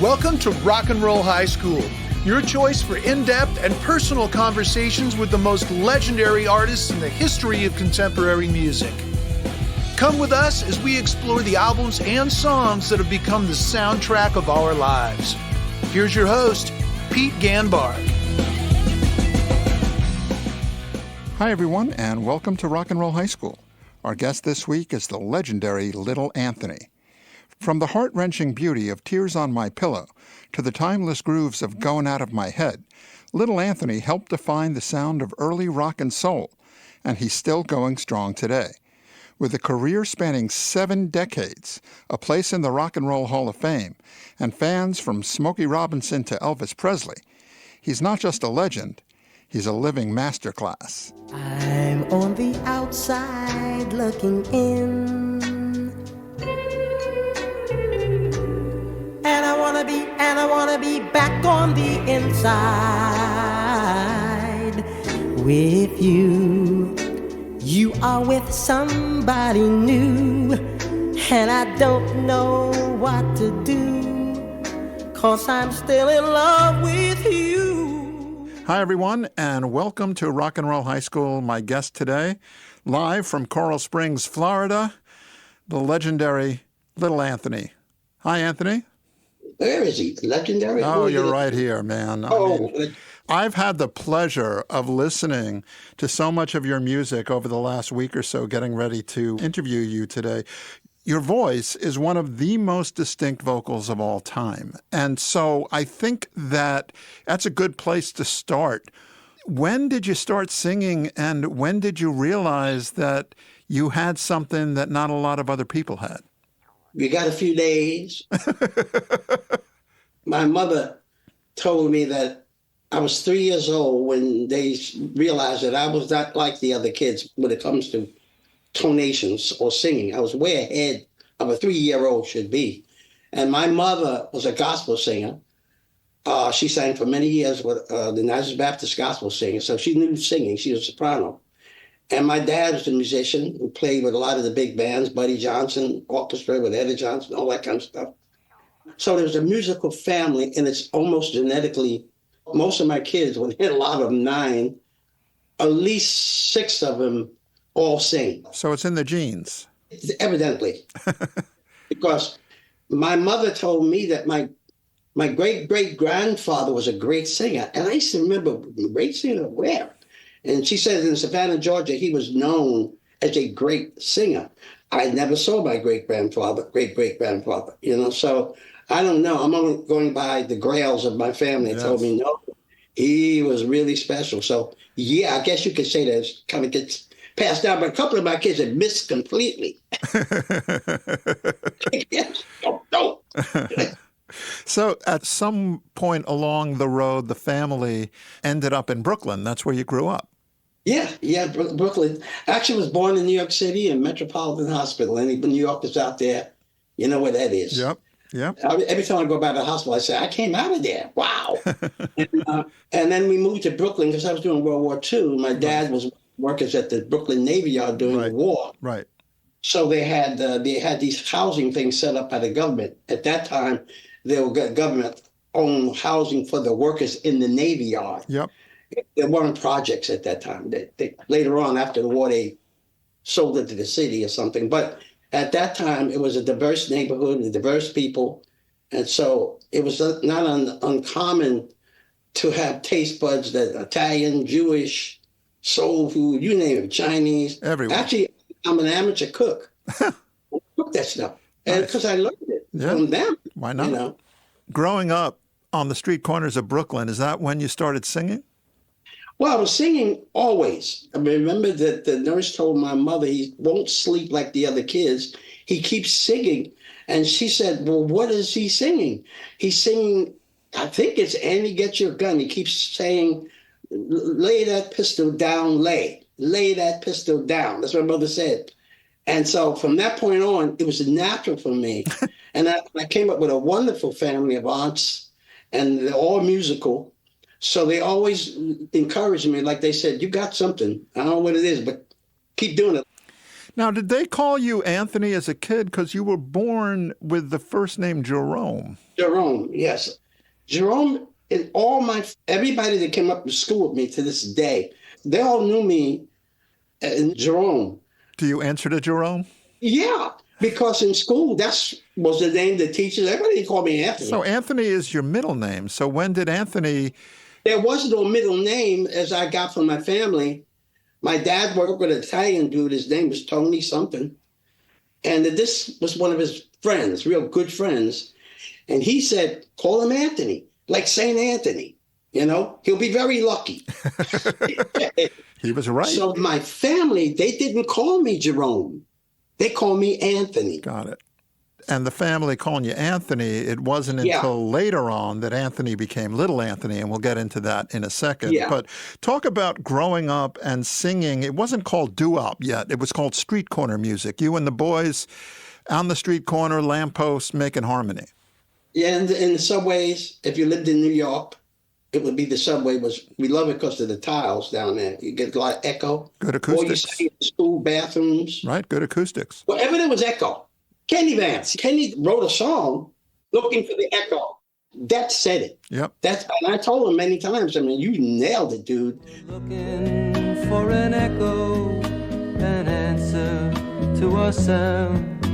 Welcome to Rock and Roll High School, your choice for in-depth and personal conversations with the most legendary artists in the history of contemporary music. Come with us as we explore the albums and songs that have become the soundtrack of our lives. Here's your host, Pete Ganbarg. Hi, everyone, and welcome to Rock and Roll High School. Our guest this week is the legendary Little Anthony. From the heart-wrenching beauty of Tears on My Pillow to the timeless grooves of Goin' Out of My Head, Little Anthony helped define the sound of early rock and soul, and he's still going strong today. With a career spanning 7 decades, a place in the Rock and Roll Hall of Fame, and fans from Smokey Robinson to Elvis Presley, he's not just a legend, he's a living masterclass. I'm on the outside looking in, and I wanna be back on the inside with you. You are with somebody new, and I don't know what to do, 'cause I'm still in love with you. Hi, everyone, and welcome to Rock and Roll High School. My guest today, live from Coral Springs, Florida, the legendary Little Anthony. Hi, Anthony. Where is he? Legendary? Oh, you're right here, man. I've had the pleasure of listening to so much of your music over the last week or so, getting ready to interview you today. Your voice is one of the most distinct vocals of all time. And so I think that that's a good place to start. When did you start singing, and when did you realize that you had something that not a lot of other people had? We got a few days. My mother told me that I was 3 years old when they realized that I was not like the other kids when it comes to tonations or singing. I was way ahead of a 3-year-old should be. And my mother was a gospel singer. She sang for many years with the Nazareth Baptist gospel singer, so she knew singing. She was a soprano. And my dad was a musician who played with a lot of the big bands, Buddy Johnson Orchestra with Eddie Johnson, all that kind of stuff. So there was a musical family, and it's almost genetically, most of my kids, when a lot of them 9, at least 6 of them all sing. So it's in the genes. Evidently. Because my mother told me that my great-great-grandfather was a great singer. And I used to remember, great singer where? And she said in Savannah, Georgia, he was known as a great singer. I never saw my great-grandfather, so I don't know. I'm only going by the grails of my family. Yes. Told me, no, he was really special. So, yeah, I guess you could say that it kind of gets passed down, but a couple of my kids have missed completely. Yes, no. So at some point along the road, the family ended up in Brooklyn. That's where you grew up. Yeah, Brooklyn. Actually was born in New York City in Metropolitan Hospital. Any New Yorkers out there, you know where that is. Yep. Every time I go by the hospital, I say, I came out of there. Wow. And then we moved to Brooklyn because I was doing World War II. My dad was working at the Brooklyn Navy Yard during the war. Right. So they had these housing things set up by the government. At that time, there were government-owned housing for the workers in the Navy Yard. Yep. There weren't projects at that time. They later on, after the war, they sold it to the city or something. But at that time, it was a diverse neighborhood with diverse people. And so it was not uncommon to have taste buds that Italian, Jewish, soul food, you name it, Chinese. Everywhere. Actually, I'm an amateur cook. I cook that stuff. And because I learned it from them. Why not? You know? Growing up on the street corners of Brooklyn, is that when you started singing? Well, I was singing always. I remember that the nurse told my mother he won't sleep like the other kids. He keeps singing. And she said, well, what is he singing? He's singing, I think it's Annie, Get Your Gun. He keeps saying, lay that pistol down, lay that pistol down. That's what my mother said. And so from that point on, it was natural for me. And I came up with a wonderful family of aunts, and they're all musical. So they always encouraged me, like they said, you got something. I don't know what it is, but keep doing it. Now, did they call you Anthony as a kid? Because you were born with the first name Jerome. Jerome, yes. Jerome, and everybody that came up to school with me to this day, they all knew me as Jerome. Do you answer to Jerome? Yeah, because in school, that was the name the teachers, everybody called me Anthony. So Anthony is your middle name. So when did Anthony... There was no middle name as I got from my family. My dad worked with an Italian dude. His name was Tony something. And this was one of his friends, real good friends. And he said, call him Anthony, like St. Anthony. You know, he'll be very lucky. He was right. So my family, they didn't call me Jerome. They called me Anthony. Got it. And the family calling you Anthony, it wasn't until later on that Anthony became Little Anthony, and we'll get into that in a second. Yeah. But talk about growing up and singing. It wasn't called doo-wop yet. It was called street corner music. You and the boys on the street corner, lampposts, making harmony. Yeah, and in the subways, if you lived in New York, it would be the subway. We love it because of the tiles down there. You get a lot of echo. Good acoustics. Or you see in the school bathrooms. Right, good acoustics. Wherever there was echo. Kenny Vance. Kenny wrote a song looking for the echo. That said it. Yep. And I told him many times, I mean, you nailed it, dude. Looking for an echo, an answer to our sound,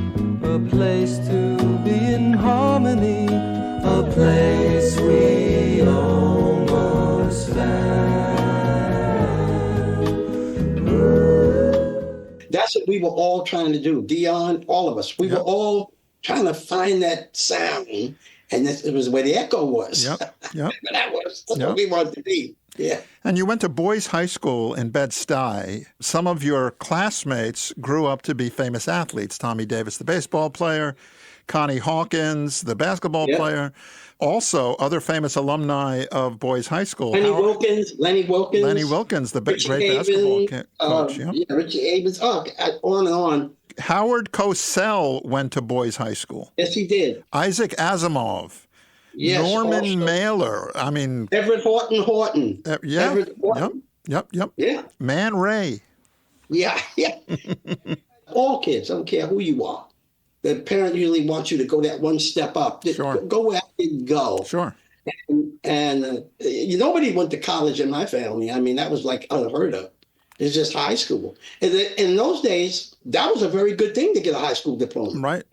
a place to be in harmony, a place we almost found. That's what we were all trying to do. Dion, all of us. We were all trying to find that sound, and it was where the echo was. Yep. That's what we wanted to be. Yeah. And you went to boys' high school in Bed-Stuy. Some of your classmates grew up to be famous athletes. Tommy Davis, the baseball player, Connie Hawkins, the basketball player. Also, other famous alumni of boys' high school. Lenny Wilkins, the great basketball coach. Richie Havens. On and on. Howard Cosell went to boys' high school. Yes, he did. Isaac Asimov. Yes, Norman also. Mailer. I mean, Everett Horton. Everett Horton. Yep. Yeah. Man Ray. Yeah. All kids, I don't care who you are. The parent usually wants you to go that one step up. Sure. Go where I can go. Sure. And nobody went to college in my family. I mean, that was like unheard of. It's just high school. And in those days, that was a very good thing to get a high school diploma. Right.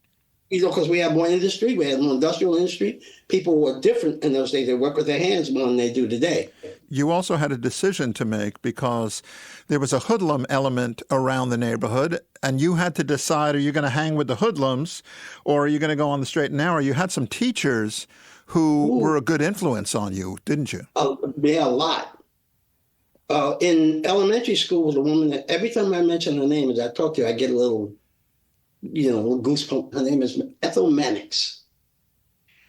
Because we had more industry, we had more industrial industry. People were different in those days. They work with their hands more than they do today. You also had a decision to make because there was a hoodlum element around the neighborhood, and you had to decide, are you going to hang with the hoodlums or are you going to go on the straight and narrow? You had some teachers who were a good influence on you, didn't you? Yeah, a lot. In elementary school, the woman that every time I mention her name, as I talk to her, I get a little goosebump. Her name is Ethel Mannix.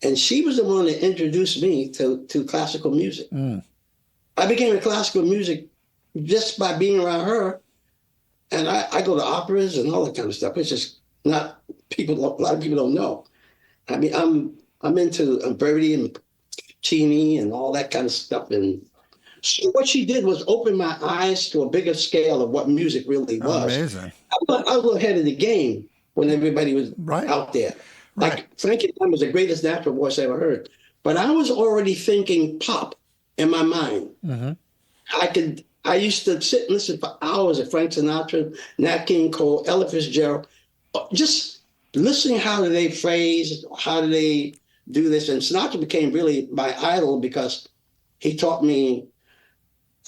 And she was the one that introduced me to classical music. I became a classical music just by being around her. And I go to operas and all that kind of stuff. It's just not a lot of people don't know. I mean, I'm into Verdi and Puccini and all that kind of stuff. And so what she did was open my eyes to a bigger scale of what music really was. Amazing. I was ahead of the game when everybody was out there. Like Frankie was the greatest natural voice I ever heard. But I was already thinking pop in my mind. Mm-hmm. I used to sit and listen for hours to Frank Sinatra, Nat King Cole, Ella Fitzgerald, just listening how do they phrase, how do they do this. And Sinatra became really my idol because he taught me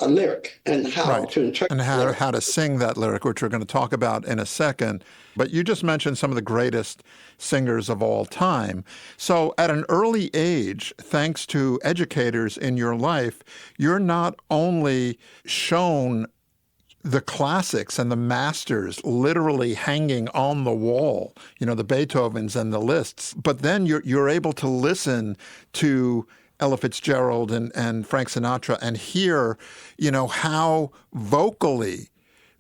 a lyric and how to interpret and how to sing that lyric, which we're going to talk about in a second. But you just mentioned some of the greatest singers of all time. So at an early age, thanks to educators in your life, you're not only shown the classics and the masters literally hanging on the wall, the Beethovens and the Liszts, but then you're able to listen to Ella Fitzgerald and Frank Sinatra and hear, how vocally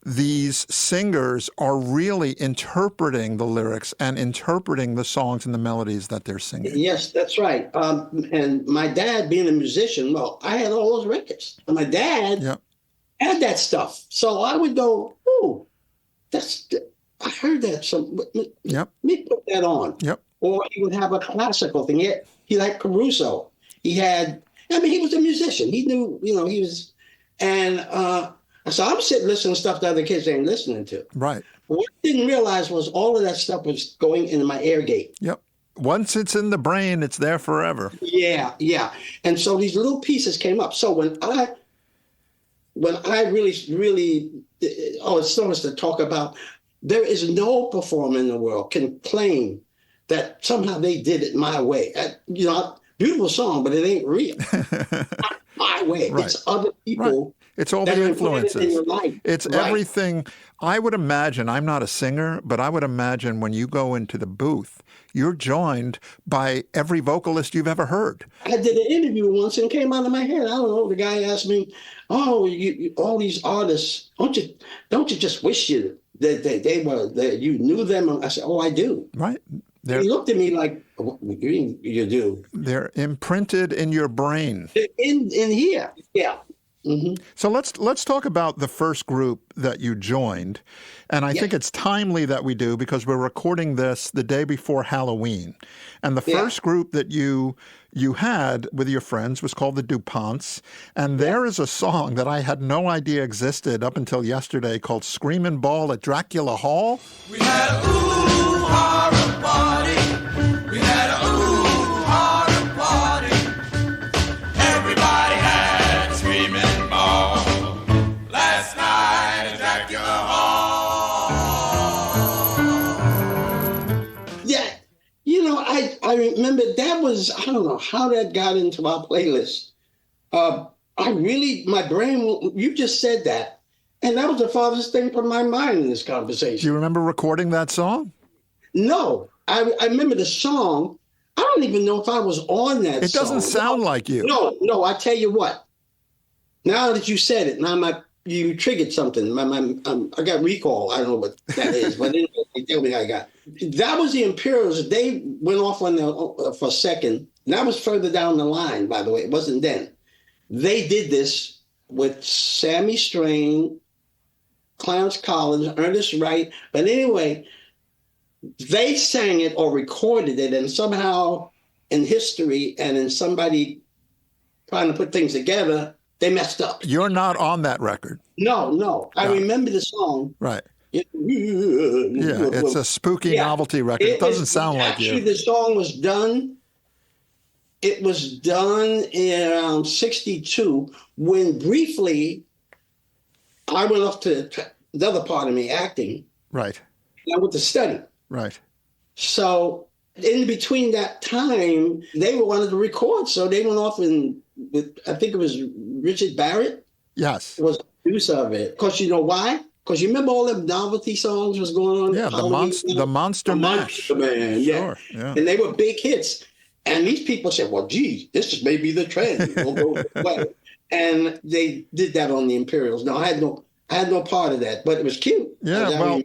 these singers are really interpreting the lyrics and interpreting the songs and the melodies that they're singing. Yes, that's right. And my dad being a musician, I had all those records. And my dad had that stuff. So I would go, ooh, I heard that. Yep. Let me put that on. Yep. Or he would have a classical thing. He liked Caruso. He was a musician. He knew, he was, and so I'm sitting listening to stuff that other kids ain't listening to. Right. What I didn't realize was all of that stuff was going into my air gate. Yep. Once it's in the brain, it's there forever. Yeah. And so these little pieces came up. So when I really, it's so much to talk about. There is no performer in the world can claim that somehow they did it my way. Beautiful song, but it ain't real. Not my way. Right. It's other people. Right. It's all that the are influences. in your life. It's Right. everything. I would imagine, I'm not a singer, but I would imagine when you go into the booth, you're joined by every vocalist you've ever heard. I did an interview once and it came out of my head. I don't know. The guy asked me, "Oh, you all these artists, don't you just wish that you knew them?" I said, "Oh, I do." Right. He looked at me like, "What do you mean you do?" They're imprinted in your brain. In here, yeah. Mm-hmm. So let's talk about the first group that you joined. And I think it's timely that we do because we're recording this the day before Halloween. And the first group that you had with your friends was called the DuPonts. And there is a song that I had no idea existed up until yesterday called Screamin' Ball at Dracula Hall. We had a ooh horror party. We had a ooh horror party. Everybody had a screaming ball last night at Dracula Hall. Yeah, I remember that was, I don't know how that got into our playlist. My brain, you just said that. And that was the farthest thing from my mind in this conversation. Do you remember recording that song? No, I remember the song. I don't even know if I was on that song. It doesn't sound like you. No, I tell you what. Now that you said it, you triggered something. I got recall. I don't know what that is, but anyway, tell me how I got. That was the Imperials. They went off for a second. And that was further down the line, by the way. It wasn't then. They did this with Sammy Strain, Clarence Collins, Ernest Wright. But anyway, they sang it or recorded it, and somehow in history and in somebody trying to put things together, they messed up. You're not on that record. No. I remember the song. Right. Yeah, it's a spooky novelty record. It doesn't sound like you. Actually, the song was done. It was done in around 62 when briefly I went off to the other part of me, acting. Right. And I went to study. Right. So in between that time, they wanted to record. So they went off I think it was Richard Barrett. Yes. Was the producer of it. Because you know why? Because you remember all them novelty songs was going on? Yeah, the Monster Mash. Man, sure, yeah. And they were big hits. And these people said, well, gee, this is maybe the trend. We'll go this way. And they did that on the Imperials. No, I had no part of that, but it was cute. Yeah,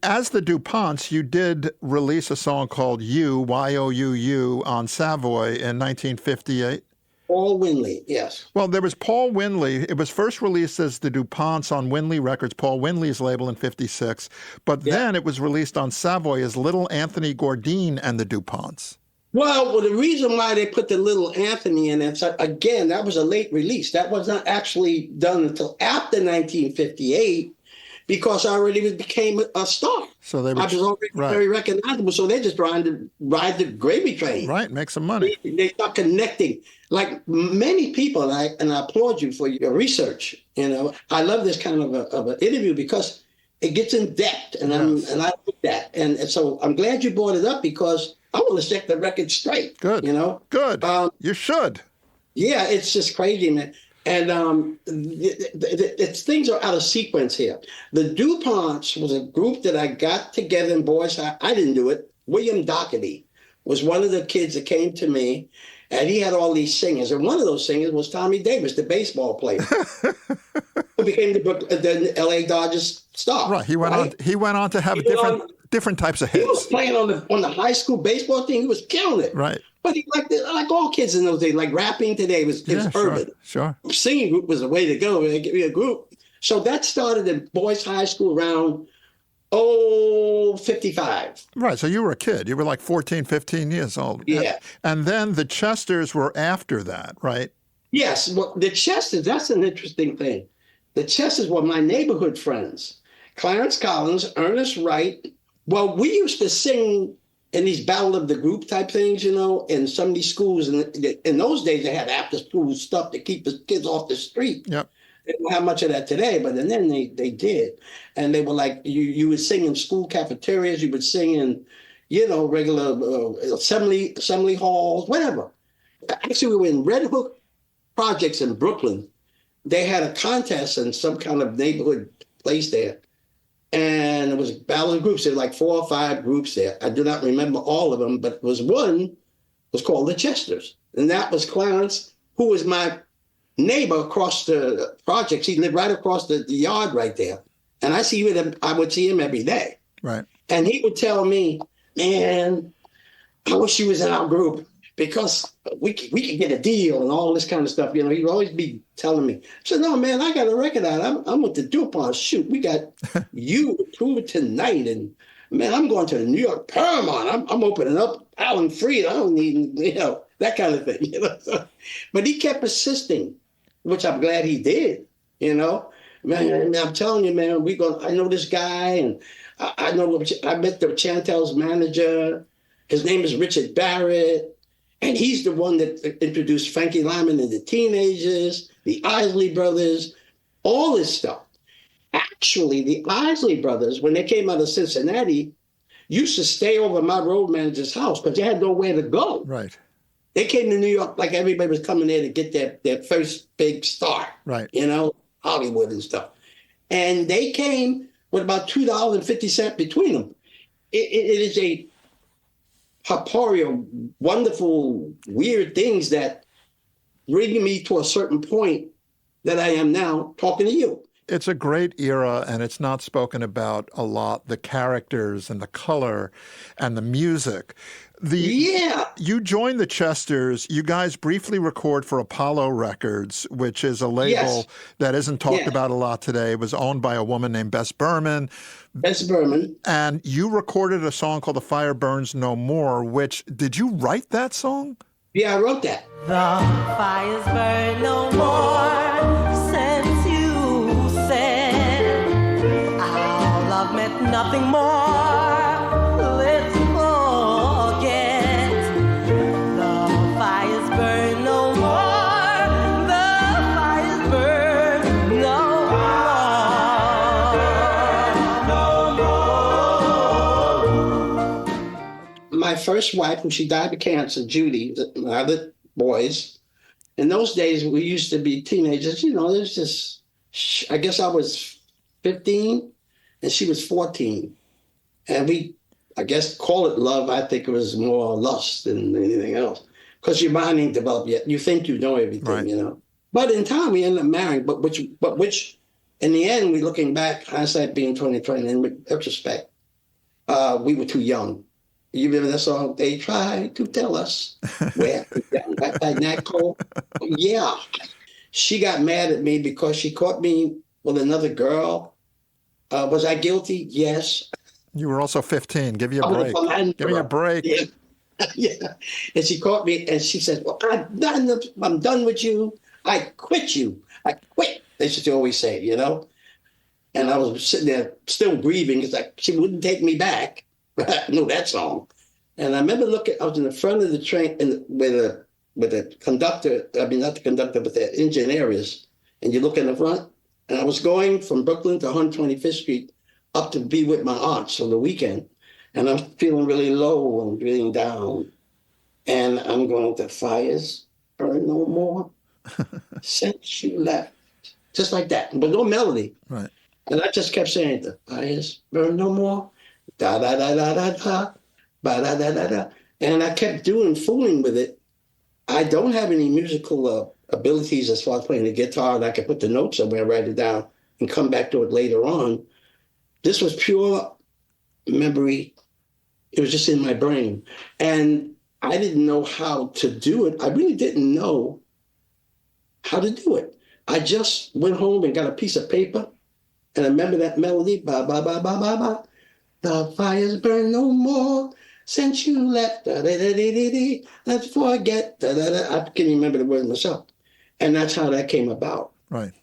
as the DuPonts, you did release a song called You, Y-O-U-U, on Savoy in 1958. Paul Winley, yes. Well, there was Paul Winley. It was first released as the DuPonts on Winley Records, Paul Winley's label, in 56. But then it was released on Savoy as Little Anthony Gordine and the DuPonts. Well, the reason why they put the Little Anthony in it, again, that was a late release. That was not actually done until after 1958 because I already became a star. So I was already very recognizable. So they're just trying to ride the gravy train. Right, make some money. They start connecting. Like many people, and I applaud you for your research. I love this kind of an interview because it gets in depth, and I like that. And so I'm glad you brought it up because I want to set the record straight. Good. Good. You should. Yeah, it's just crazy, man. And things are out of sequence here. The DuPonts was a group that I got together in Boys. I didn't do it. William Doherty was one of the kids that came to me, and he had all these singers. And one of those singers was Tommy Davis, the baseball player, who became the L.A. Dodgers star. Right. He went on to have different types of hits. He was playing on the high school baseball team. He was killing it. Right. But he like all kids in those days, like rapping today was urban. Sure. Singing group was the way to go. Give me a group. So that started in Boys High School around Oh, 55. Right, so you were a kid. You were like 14, 15 years old. Yeah. And then the Chesters were after that, right? Yes. Well, the Chesters, that's an interesting thing. The Chesters were my neighborhood friends. Clarence Collins, Ernest Wright. Well, we used to sing in these battle of the group type things, in some of these schools. And in those days, they had after school stuff to keep the kids off the street. Yep. They don't have much of that today, but then they did. And they were like, you would sing in school cafeterias, you would sing in, regular assembly halls, whatever. Actually, we were in Red Hook Projects in Brooklyn. They had a contest in some kind of neighborhood place there. And it was battle of groups. There were like 4 or 5 groups there. I do not remember all of them, but it was one was called the Chesters. And that was Clarence, who was my neighbor across the projects. He lived right across the yard right there. And I would see him every day. Right. And he would tell me, man, I wish you was in our group because we could get a deal and all this kind of stuff. He'd always be telling me. I said, no, man, I got a record out. I'm with the doo-wop. Shoot, we got you to prove it tonight. And man, I'm going to the New York Paramount. I'm opening up Alan Freed. I don't need, that kind of thing. But he kept persisting, which I'm glad he did, Man, I'm telling you, man, I know this guy, and I met the Chantel's manager. His name is Richard Barrett, and he's the one that introduced Frankie Lymon and the Teenagers, the Isley Brothers, all this stuff. Actually, the Isley Brothers, when they came out of Cincinnati, used to stay over at my road manager's house because they had nowhere to go. Right. They came to New York like everybody was coming there to get their first big start. Right. Hollywood and stuff. And they came with about $2.50 between them. It is a corporeal, wonderful, weird things that bring me to a certain point that I am now talking to you. It's a great era, and it's not spoken about a lot, the characters and the color and the music. You joined the Chesters. You guys briefly record for Apollo Records, which is a label that isn't talked about a lot today. It was owned by a woman named Bess Berman. And you recorded a song called The Fire Burns No More, did you write that song? Yeah, I wrote that. The fires burn no more since you said our love meant nothing more. Let's forget. The fires burn no more. The fires burn no more. My first wife, when she died of cancer, Judy, my other boys, in those days, we used to be teenagers. There's just, I guess I was 15 and she was 14. And we, I guess, call it love. I think it was more lust than anything else because your mind ain't developed yet. You think you know everything, right. But in time, we ended up marrying, but which, in the end, we looking back, hindsight being 20/20, in retrospect, we were too young. You remember that song? They tried to tell us where by Nat Cole. Yeah, she got mad at me because she caught me with another girl. Was I guilty? Yes. You were also 15. Give you a break. Give me a break. Yeah. Yeah. And she caught me and she said, "Well, I'm done with you. I quit you. I quit." They used to always say, And I was sitting there still grieving because she wouldn't take me back. I know that song. And I remember I was in the front of the train with the conductor, not the conductor, but the engineer is, and you look in the front, and I was going from Brooklyn to 125th Street up to be with my aunts on the weekend, and I'm feeling really low and feeling down. And I'm going, the fires burn no more since you left. Just like that, but no melody. Right. And I just kept saying, the fires burn no more. Da da da da da da, ba da da da da, and I kept fooling with it. I don't have any musical abilities as far as playing the guitar, and I could put the notes somewhere, write it down, and come back to it later on. This was pure memory. It was just in my brain, and I didn't know how to do it. I really didn't know how to do it. I just went home and got a piece of paper, and I remember that melody, ba ba ba ba ba ba. The fires burn no more since you left. Da-da-da-da-da-da. Let's forget. Da-da-da. I can't remember the words myself. And that's how that came about. Right.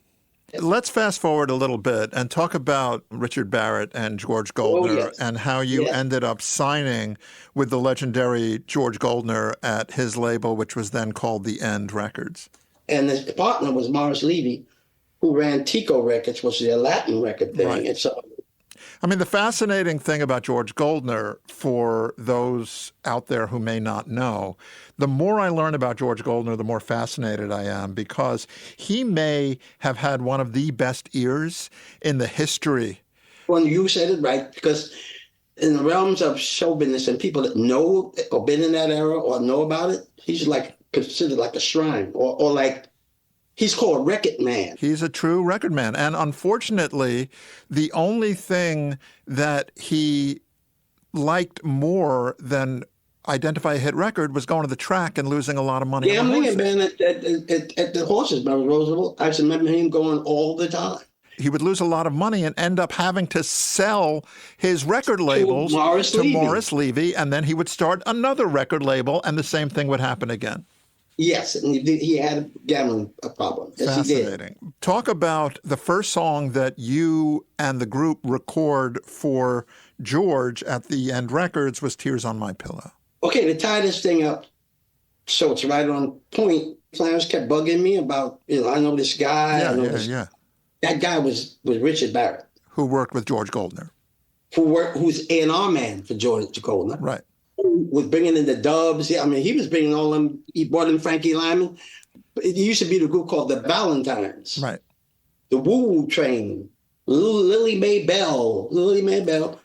Let's fast forward a little bit and talk about Richard Barrett and George Goldner yes. and how you Yes. ended up signing with the legendary George Goldner at his label, which was then called The End Records. And his partner was Morris Levy, who ran Tico Records, which was a Latin record thing. Right. And so, I mean, the fascinating thing about George Goldner, for those out there who may not know, the more I learn about George Goldner, the more fascinated I am, because he may have had one of the best ears in the history. when you said it right, because in the realms of show business and people that know or been in that era or know about it, he's like considered like a shrine or like he's called record man. He's a true record man. And unfortunately, the only thing that he liked more than identify a hit record was going to the track and losing a lot of money. Gambling and being at the horses, Mary Roosevelt. I just remember him going all the time. He would lose a lot of money and end up having to sell his record labels to Morris Levy, and then he would start another record label, and the same thing would happen again. Yes, and he had a gambling problem. Yes, Fascinating. He did. Talk about the first song that you and the group record for George at the End Records was Tears on My Pillow. Okay, to tie this thing up, so it's right on point, Clarence kept bugging me about, I know this guy. Yeah. That guy was Richard Barrett. Who worked with George Goldner. Who's A&R man for George Goldner. Right. Who was bringing in the dubs. I mean, he was bringing all them, he brought in Frankie Lymon. It used to be the group called the Valentines. Right. The Woo Train. Lily Mae Bell.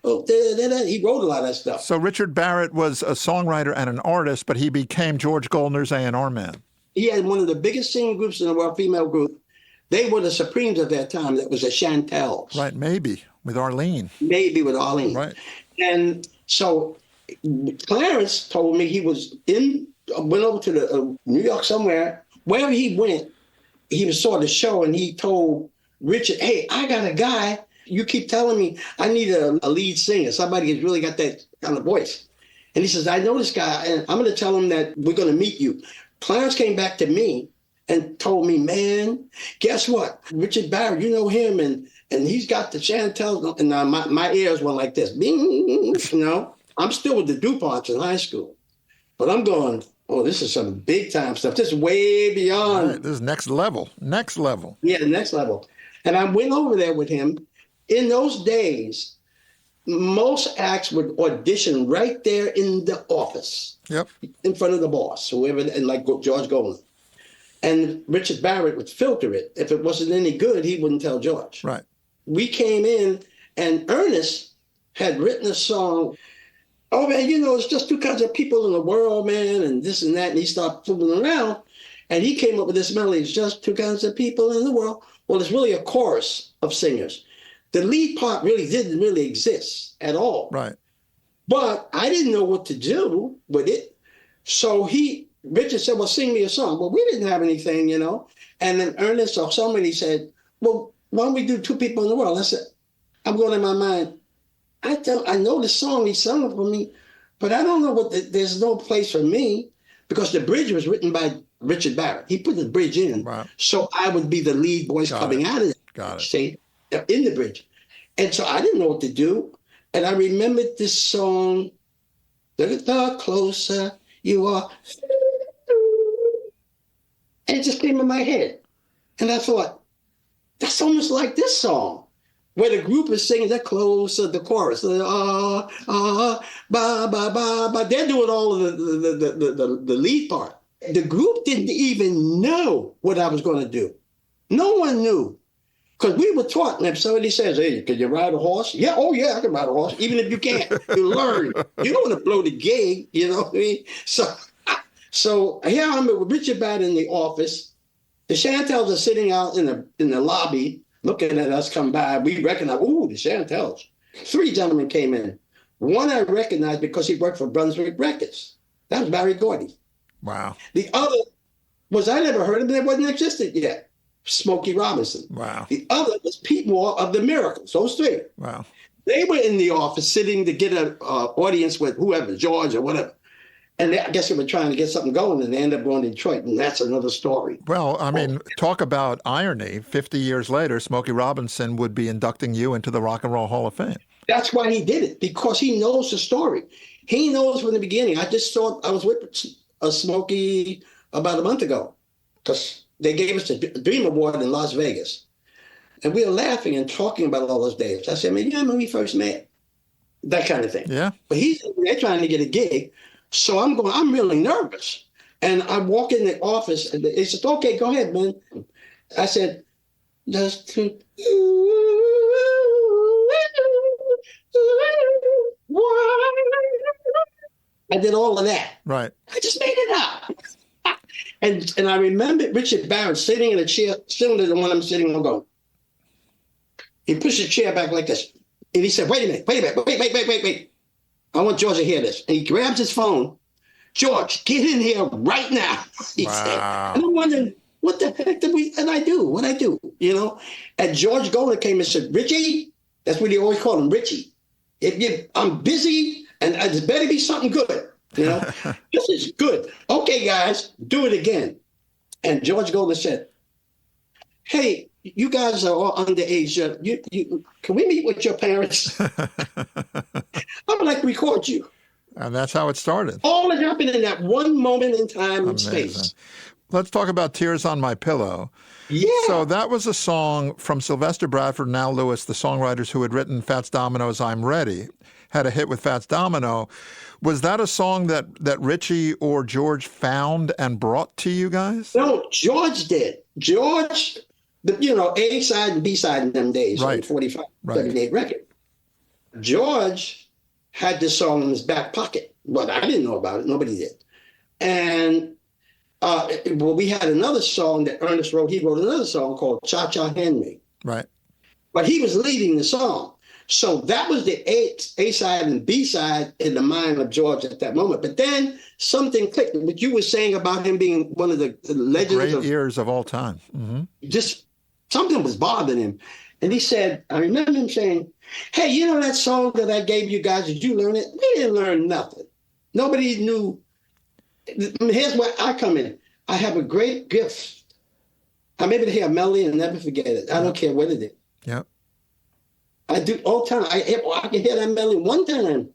Oh, he wrote a lot of that stuff. So Richard Barrett was a songwriter and an artist, but he became George Goldner's A&R man. He had one of the biggest singing groups in the world, female group. They were the Supremes at that time. That was the Chantels. Right, maybe, with Arlene. Maybe with Arlene. Right. And so Clarence told me he went over to the New York somewhere. Wherever he went, he saw the show and he told Richard, hey, I got a guy. You keep telling me I need a lead singer, somebody who's really got that kind of voice. And he says, I know this guy, and I'm going to tell him that we're going to meet you. Clarence came back to me and told me, man, guess what? Richard Barrett, you know him, and he's got the Chantels. And my ears went like this. Bing, I'm still with the DuPonts in high school. But I'm going, oh, this is some big time stuff. This is way beyond. Right, this is next level. Next level. Yeah, next level. And I went over there with him. In those days, most acts would audition right there in the office. Yep. In front of the boss, whoever, and like George Goldner. And Richard Barrett would filter it. If it wasn't any good, he wouldn't tell George. Right. We came in, and Ernest had written a song. Oh, man, it's just two kinds of people in the world, man, and this and that. And he started fooling around, and he came up with this melody. It's just two kinds of people in the world. Well, it's really a chorus of singers. The lead part didn't really exist at all. Right. But I didn't know what to do with it. So Richard said, well, sing me a song. Well, we didn't have anything, And then Ernest or somebody said, well, why don't we do two people in the world? I said, I'm going in my mind, I know the song he sung for me, but I don't know there's no place for me because the bridge was written by Richard Barrett. He put the bridge in. Wow. So I would be the lead voice coming out of it. Got it. See, in the bridge. And so I didn't know what to do. And I remembered this song, The Closer You Are. And it just came in my head. And I thought, that's almost like this song, where the group is singing the closer, the chorus, ba, ba, ba, ba. They're doing all of the lead part. The group didn't even know what I was going to do. No one knew. Because we were taught, and if somebody says, hey, can you ride a horse? Yeah, oh yeah, I can ride a horse. Even if you can't, you learn. You don't want to blow the gig, you know what I mean? So here I'm with Richard Barrett in the office. The Chantels are sitting out in the lobby, looking at us come by. We recognize, ooh, the Chantels. Three gentlemen came in. One I recognized because he worked for Brunswick Records. That was Barry Gordy. Wow. The other was, I never heard of him, it wasn't existed yet. Smokey Robinson. Wow. The other was Pete Moore of the Miracles. Those three. Wow. They were in the office sitting to get an audience with whoever, George or whatever. And I guess they were trying to get something going, and they ended up going to Detroit, and that's another story. Well, I mean, talk about irony. 50 years later, Smokey Robinson would be inducting you into the Rock and Roll Hall of Fame. That's why he did it, because he knows the story. He knows from the beginning. I just thought I was with Smokey about a month ago, because they gave us the Dream Award in Las Vegas. And we were laughing and talking about all those days. I said, man, you remember when we first met? That kind of thing. Yeah. But they're trying to get a gig. So I'm really nervous. And I walk in the office and they said, okay, go ahead, man. I said, just I did all of that. Right. I just made it up. And I remember Richard Barrett sitting in a chair, similar to the one I'm sitting on, going. He pushed the chair back like this. And he said, wait a minute. Wait. I want George to hear this. And he grabs his phone. George, get in here right now. He said. And I'm wondering, what the heck did I do? What'd I do? You know? And George Golden came and said, Richie, that's what he always called him, Richie. I'm busy and it better be something good. You know? This is good. Okay, guys, do it again. And George Golden said, hey, you guys are all underage. Can we meet with your parents? I'm like, record you. And that's how it started. All that happened in that one moment in time and space. Let's talk about Tears on My Pillow. Yeah. So that was a song from Sylvester Bradford and Al Lewis, the songwriters who had written Fats Domino's I'm Ready, had a hit with Fats Domino. Was that a song that Richie or George found and brought to you guys? No, George did. George... A side and B side in them days, right. 45, 38 record. George had this song in his back pocket, but I didn't know about it. Nobody did. And we had another song that Ernest wrote. He wrote another song called Cha Cha Henry. Right. But he was leading the song. So that was the A side and B side in the mind of George at that moment. But then something clicked. What you were saying about him being one of the legends great ears of all time. Mm-hmm. Just something was bothering him. And he said, I remember him saying, hey, you know that song that I gave you guys, did you learn it? We didn't learn nothing. Nobody knew. Here's where I come in. I have a great gift. I'm able to hear a melody and never forget it. I don't care what it is. Yeah. I do all the time. I can hear that melody one time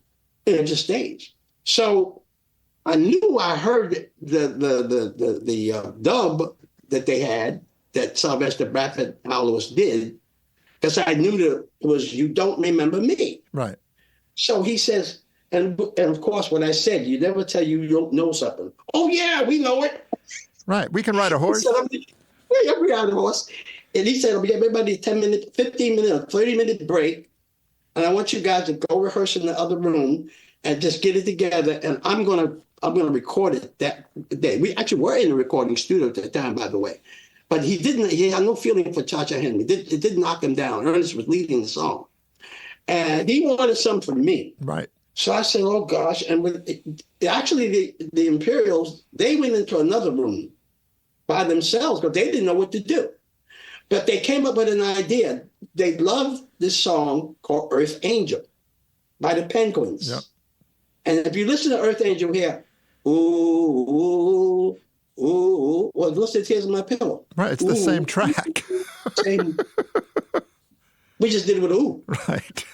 and just stage. So I knew I heard the dub that they had, that Sylvester Bradford Al Lewis did, because I knew that it was You Don't Remember Me. Right. So he says, and of course, when I said, you never tell you don't know something. Oh, yeah, we know it. Right. We can ride a horse. Yeah, we ride a horse. And he said, I'll give everybody a 10-minute, 15-minute, 30-minute break. And I want you guys to go rehearse in the other room and just get it together. And I'm gonna record it that day. We actually were in the recording studio at the time, by the way. But he had no feeling for Cha Cha Henry. It didn't knock him down. Ernest was leading the song. And he wanted something from me. Right. So I said, oh, gosh. And actually, the Imperials, they went into another room by themselves because they didn't know what to do. But they came up with an idea. They loved this song called Earth Angel by the Penguins. Yep. And if you listen to Earth Angel here, ooh, ooh, ooh, well, listen to Tears on My Pillow. Right, it's the same track. Same. We just did it with ooh. Right.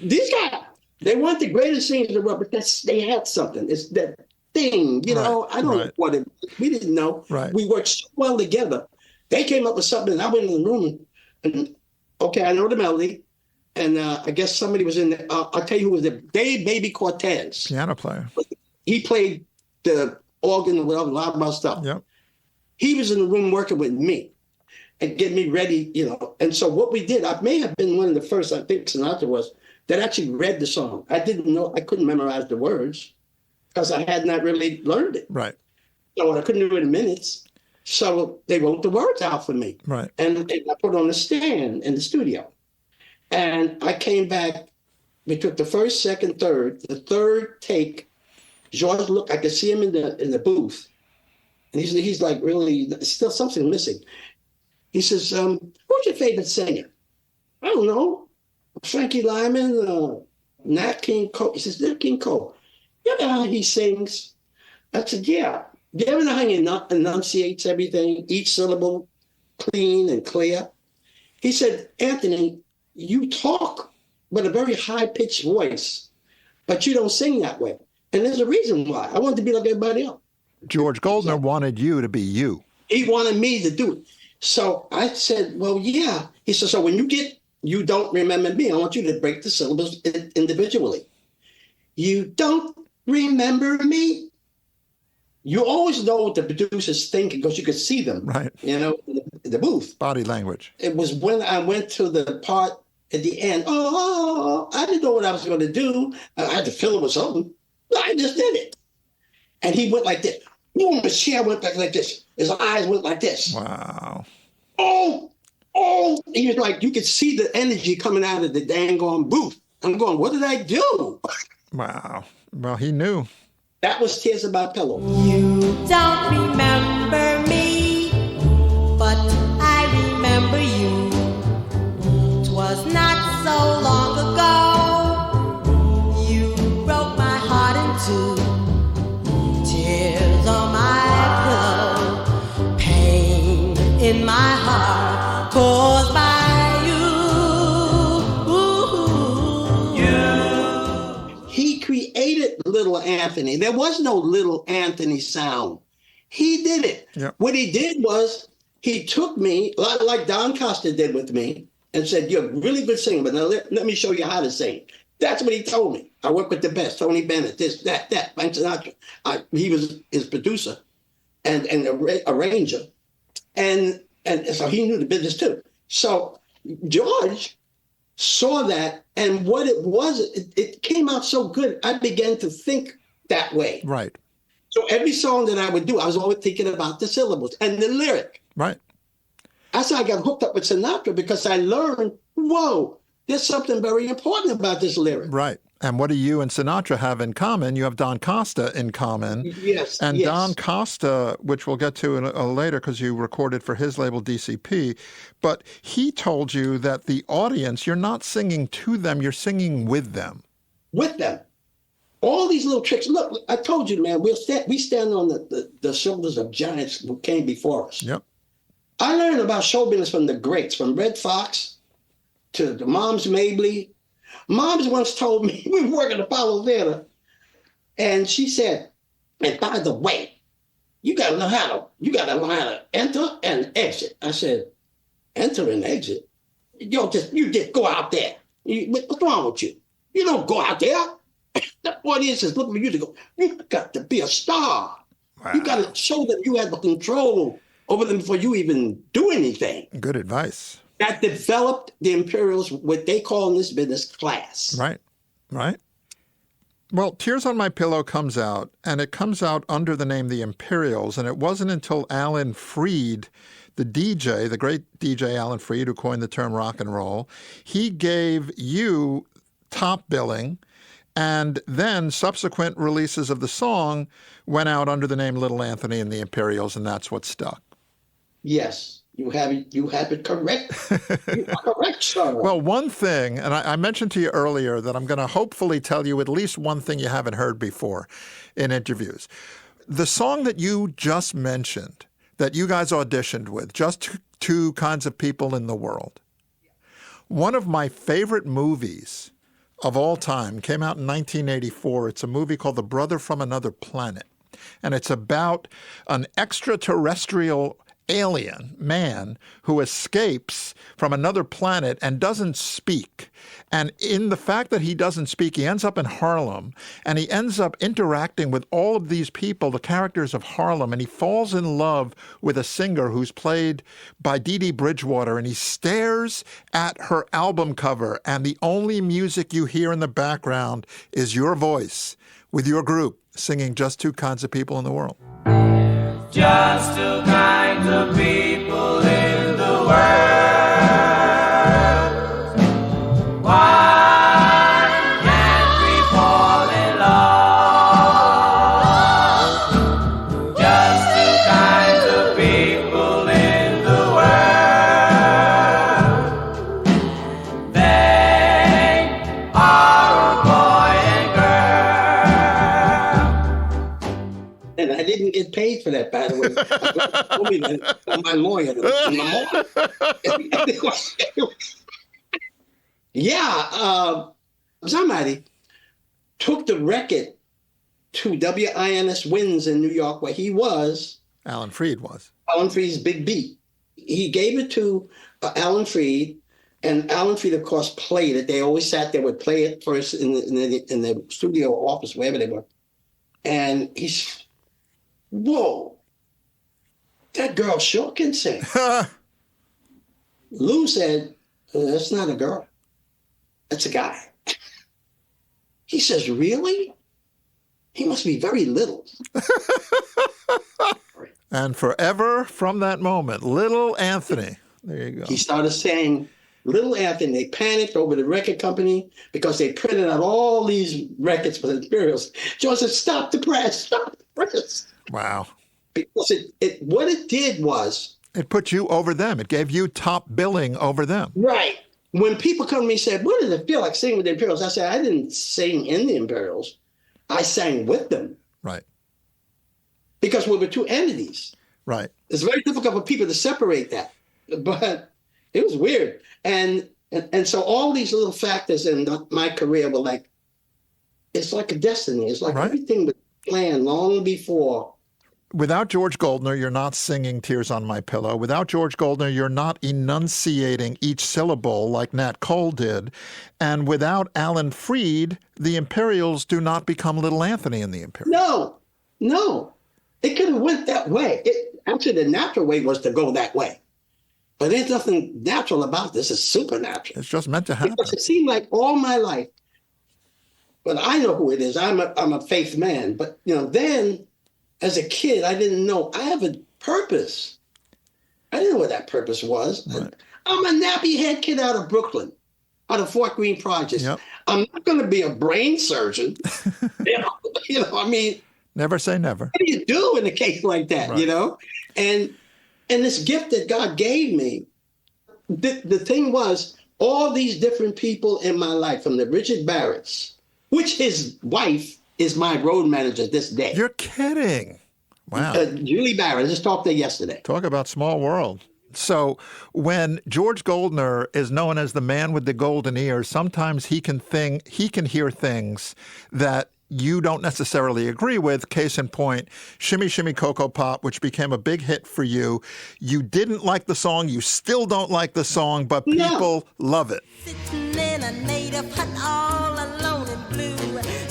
These guys, they weren't the greatest singers in the world, but they had something. It's that thing, you know. I don't know what it was. We didn't know. Right. We worked so well together. They came up with something, and I went in the room, and okay, I know the melody, and I guess somebody was in there. I'll tell you who was there. Dave Baby Cortez. Piano player. He played the organ and whatever, loud stuff. Yep. He was in the room working with me and getting me ready, you know. And so what we did, I may have been one of the first, I think Sinatra was, that actually read the song. I didn't know, I couldn't memorize the words because I had not really learned it. Right. So I couldn't do it in minutes. So they wrote the words out for me. Right. And I put it on the stand in the studio. And I came back, we took the first, second, third. The third take, George looked, I could see him in the booth. And he's like, really, still something missing. He says, who's your favorite singer? I don't know. Frankie Lymon, Nat King Cole. He says, Nat King Cole, you know how he sings? I said, yeah. Do you ever know how he enunciates everything, each syllable clean and clear? He said, Anthony, you talk with a very high-pitched voice, but you don't sing that way. And there's a reason why. I wanted to be like everybody else. George Goldner wanted you to be you. He wanted me to do it. So I said, well, yeah. He said, so when you don't remember me, I want you to break the syllables individually. You don't remember me? You always know what the producers think because you could see them, right? In the booth. Body language. It was when I went to the part at the end. Oh, I didn't know what I was going to do. I had to fill it with something. I just did it. And he went like this. Boom, his chair went back like this. His eyes went like this. Wow. Oh. He was like, you could see the energy coming out of the dang on booth. I'm going, what did I do? Wow. Well, he knew. That was Tears in My Pillow. You don't remember me, but I remember you. 'Twas not so long ago, you broke my heart in two. Tears on my pillow, pain in my heart, caused by you. He created Little Anthony. There was no Little Anthony sound. He did it. Yep. What he did was he took me, like Don Costa did with me, and said, you're a really good singer, but now let me show you how to sing. That's what he told me. I work with the best, Tony Bennett, this, that, Frank Sinatra. He was his producer and arranger. And so he knew the business too. So George saw that, and what it was, it came out so good, I began to think that way. Right. So every song that I would do, I was always thinking about the syllables and the lyric. Right. That's how I got hooked up with Sinatra, because I learned, whoa, there's something very important about this lyric. Right. And what do you and Sinatra have in common? You have Don Costa in common. Yes. And yes. Don Costa, which we'll get to later because you recorded for his label DCP, but he told you that the audience, you're not singing to them, you're singing with them. With them. All these little tricks. Look, I told you, man, we stand on the shoulders of giants who came before us. Yep. I learned about show business from the greats, from Red Fox to the Moms Mabley. Moms once told me, we were working at Apollo Theater, and she said, and by the way, you gotta know how to enter and exit. I said, enter and exit? You just go out there. What's wrong with you? You don't go out there. The audience is looking for you to go. You got to be a star. Wow. You got to show them you have the control over them before you even do anything. Good advice. That developed the Imperials, what they call in this business, class. Right, right. Well, Tears on My Pillow comes out, and it comes out under the name The Imperials, and it wasn't until Alan Freed, the DJ, the great DJ Alan Freed, who coined the term rock and roll, he gave you top billing, and then subsequent releases of the song went out under the name Little Anthony and the Imperials, and that's what stuck. Yes. You have it correct. You are correct, sir. Well, one thing, and I mentioned to you earlier that I'm going to hopefully tell you at least one thing you haven't heard before in interviews. The song that you just mentioned, that you guys auditioned with, Just Two Kinds of People in the World, one of my favorite movies of all time came out in 1984. It's a movie called The Brother from Another Planet, and it's about an extraterrestrial alien man who escapes from another planet and doesn't speak. And in the fact that he doesn't speak, he ends up in Harlem, and he ends up interacting with all of these people, the characters of Harlem, and he falls in love with a singer who's played by Dee Dee Bridgewater, and he stares at her album cover, and the only music you hear in the background is your voice with your group singing Just Two Kinds of People in the World. Just two kinds of people in the world. Why can't we fall in love? Just two kinds of people in the world. There didn't get paid for that, by the way. I told me that on my lawyer. Somebody took the record to WINS Winds in New York, where he was. Alan Freed was. Alan Freed's Big B. He gave it to Alan Freed, and Alan Freed, of course, played it. They always sat there, would play it first in the studio office, wherever they were. And he's, whoa, that girl sure can sing. Lou said, that's not a girl. That's a guy. He says, really? He must be very little. And forever from that moment, Little Anthony. There you go. He started saying, Little Anthony. They panicked over the record company because they printed out all these records for the Imperials. George said, stop the press, stop the press. Wow. Because what it did was... It put you over them. It gave you top billing over them. Right. When people come to me and say, what did it feel like singing with the Imperials? I said, I didn't sing in the Imperials. I sang with them. Right. Because we were two entities. Right. It's very difficult for people to separate that. But it was weird. And so all these little factors in my career were like, it's like a destiny. It's like everything was planned long before. Without George Goldner, you're not singing Tears on My Pillow. Without George Goldner, you're not enunciating each syllable like Nat Cole did. And without Alan Freed, the Imperials do not become Little Anthony in the Imperials. No. It could have went that way. Actually, the natural way was to go that way. But there's nothing natural about this. It's supernatural. It's just meant to happen. Because it seemed like all my life, but I know who it is. I'm a faith man. But, then as a kid, I didn't know. I have a purpose. I didn't know what that purpose was. Right. I'm a nappy head kid out of Brooklyn, out of Fort Greene Projects. Yep. I'm not going to be a brain surgeon. Never say never. What do you do in a case like that, right. And this gift that God gave me, the thing was, all these different people in my life, from the Richard Barretts, which his wife is my road manager this day. You're kidding. Wow. Julie Barrett, I just talked to her yesterday. Talk about small world. So when George Goldner is known as the man with the golden ears, sometimes he can hear things that you don't necessarily agree with. Case in point, Shimmy Shimmy Cocoa Pop, which became a big hit for you. You didn't like the song. You still don't like the song, but people love it. Sitting in a native hut all alone and blue.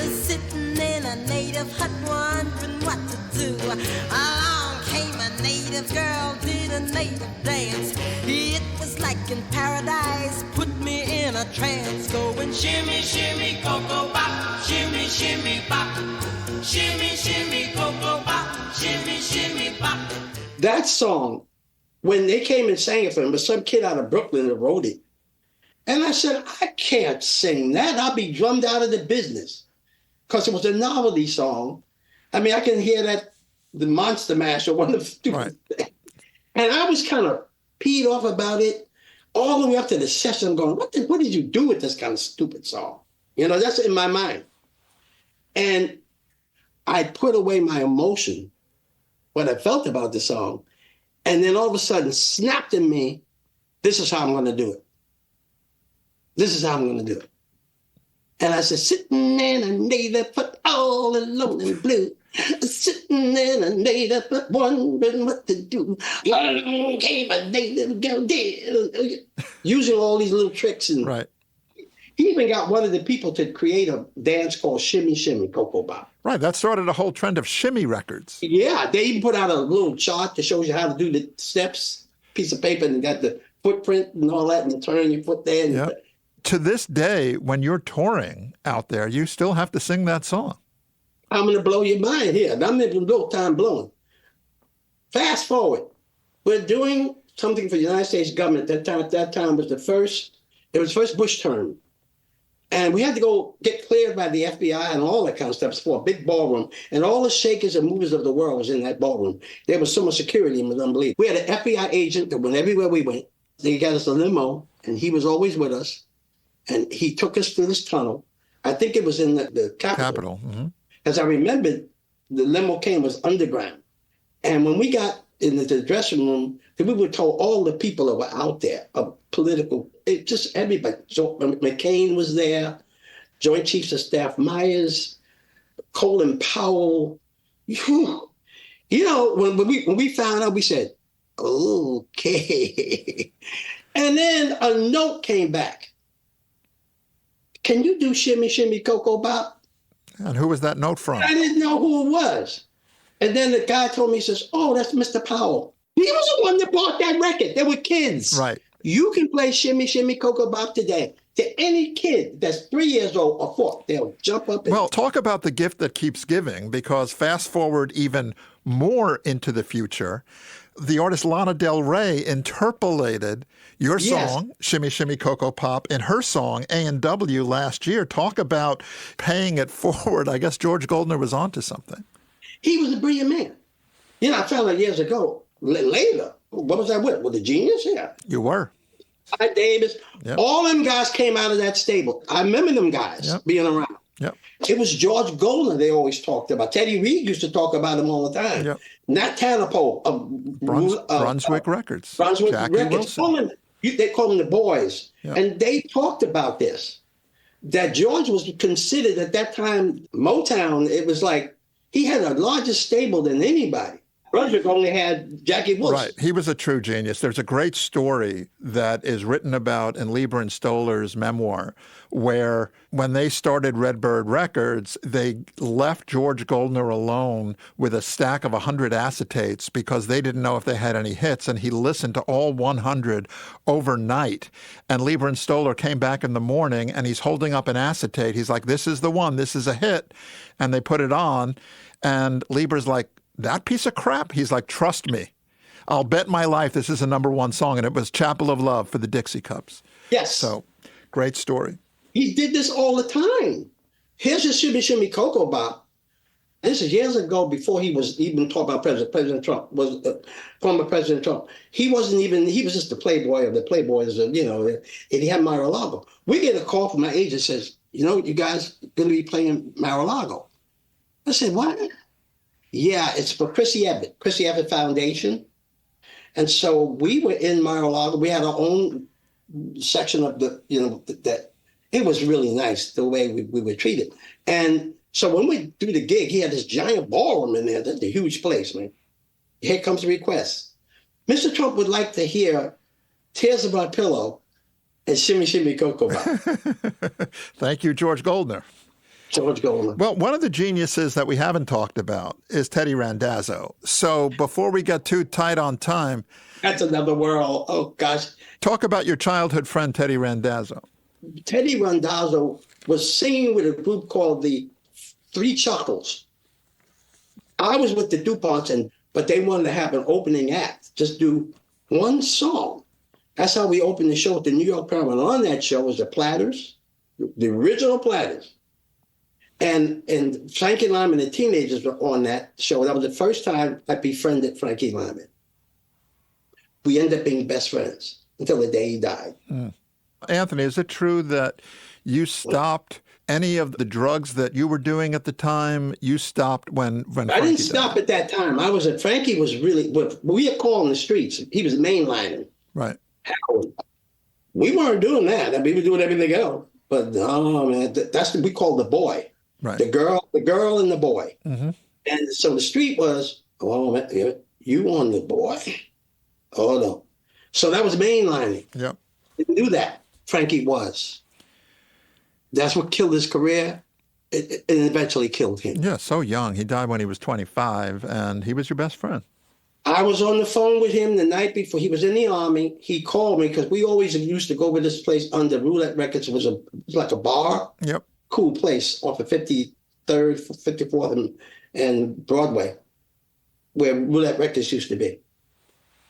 Sitting in a native hut wondering what to do. Along came a native girl, did a native dance. It was like in paradise, put me in a trance. Going shimmy, shimmy, cocoa pop, shimmy, shimmy, pop, shimmy, shimmy, cocoa pop, shimmy, shimmy, pop. That song, when they came and sang it for him, was some kid out of Brooklyn that wrote it. And I said, I can't sing that. I'll be drummed out of the business. Because it was a novelty song. I mean, I can hear that, the Monster Mash or one of the stupid things. And I was kind of peed off about it all the way up to the session. I'm going, what did you do with this kind of stupid song? That's in my mind. And I put away my emotion, what I felt about the song. And then all of a sudden snapped in me, this is how I'm going to do it. This is how I'm going to do it. And I said, sitting in a native hut all alone and blue. Sitting in a native hut wondering what to do. Along came a native girl, using all these little tricks. And right. He even got one of the people to create a dance called Shimmy Shimmy Cocoa Pop. Right, that started a whole trend of shimmy records. Yeah, they even put out a little chart that shows you how to do the steps, piece of paper, and got the footprint and all that, and you turn your foot there. And to this day, when you're touring out there, you still have to sing that song. I'm going to blow your mind here. I'm in no time blowing. Fast forward. We're doing something for the United States government. That time was the first Bush term. And we had to go get cleared by the FBI and all that kind of stuff for a big ballroom. And all the shakers and movers of the world was in that ballroom. There was so much security, it was unbelievable. We had an FBI agent that went everywhere we went. They got us a limo, and he was always with us. And he took us through this tunnel. I think it was in the Capitol. Mm-hmm. As I remembered, the limo was underground. And when we got in the dressing room, we were told all the people that were out there, political, just everybody. So McCain was there, Joint Chiefs of Staff Myers, Colin Powell. Whew. You know, when we found out, we said, okay. And then a note came back. Can you do Shimmy Shimmy Cocoa Bop? And who was that note from? I didn't know who it was. And then the guy told me, he says, oh, that's Mr. Powell. He was the one that bought that record. They were kids. Right. You can play Shimmy Shimmy Cocoa Bop today to any kid that's 3 years old or 4. They'll jump up and... Well, talk about the gift that keeps giving, because fast forward even more into the future, the artist Lana Del Rey interpolated your song, Shimmy Shimmy Cocoa Pop, in her song, A&W, last year. Talk about paying it forward. I guess George Goldner was onto something. He was a brilliant man. You know, I found out years ago, later, what was I with? With the Genius? Yeah. You were. Ty Davis. Yep. All them guys came out of that stable. I remember them guys being around. Yep. It was George Goldner they always talked about. Teddy Reed used to talk about him all the time. Yep. Nat Tanapo of Brunswick Records. Brunswick Jackie Records. Wilson. They call them the boys. Yep. And they talked about this, that George was considered at that time, Motown, it was like he had a larger stable than anybody. Brunswick only had Jackie Wilson. Right. He was a true genius. There's a great story that is written about in Lieber and Stoller's memoir, where when they started Redbird Records, they left George Goldner alone with a stack of 100 acetates because they didn't know if they had any hits, and he listened to all 100 overnight. And Lieber and Stoller came back in the morning, and he's holding up an acetate. He's like, this is the one. This is a hit. And they put it on, and Lieber's like, that piece of crap? He's like, trust me. I'll bet my life this is a #1 song. And it was Chapel of Love for the Dixie Cups. Yes. So, great story. He did this all the time. Here's your Shimmy Shimmy Cocoa Bop. This is years ago, before he was even talking about President Trump, was former President Trump. He was just the playboy of the Playboys, you know, and he had Mar-a-Lago. We get a call from my agent, says, you know, you guys going to be playing Mar-a-Lago. I said, what? Yeah, it's for Chrissy Evatt Foundation. And so we were in Mar-a-Lago. We had our own section of the, you know, that it was really nice the way we were treated. And so when we do the gig, he had this giant ballroom in there. That's a huge place, man. Here comes the request. Mr. Trump would like to hear Tears of My Pillow and Shimmy Shimmy Cocoa Bop. Thank you, George Goldner. George Goldner. Well, one of the geniuses that we haven't talked about is Teddy Randzzo. So before we get too tight on time, that's another world. Oh, gosh. Talk about your childhood friend, Teddy Randzzo. Teddy Randzzo was singing with a group called the Three Chuckles. I was with the DuPonts, but they wanted to have an opening act, just do one song. That's how we opened the show at the New York Paramount. On that show was the Platters, the original Platters. And Frankie Lymon and the Teenagers were on that show. That was the first time I befriended Frankie Lymon. We ended up being best friends until the day he died. Anthony, is it true that you stopped any of the drugs that you were doing at the time? You stopped when Frankie I didn't died? stop at that time. Frankie was really, we were calling the streets. He was mainlining. Right. Howard. We weren't doing that. I mean, we were doing everything else. But no, man, that's what we called the boy. Right. The girl and the boy. Mm-hmm. And so the street was, oh, man, you on the boy? Oh, no. So that was mainlining. Yep. Didn't do that. Frankie was. That's what killed his career. It eventually killed him. Yeah, so young. He died when he was 25, and he was your best friend. I was on the phone with him the night before. He was in the Army. He called me because we always used to go to this place under Roulette Records. It was like a bar. Yep. Cool place off of 53rd, 54th, and Broadway, where Roulette Records used to be.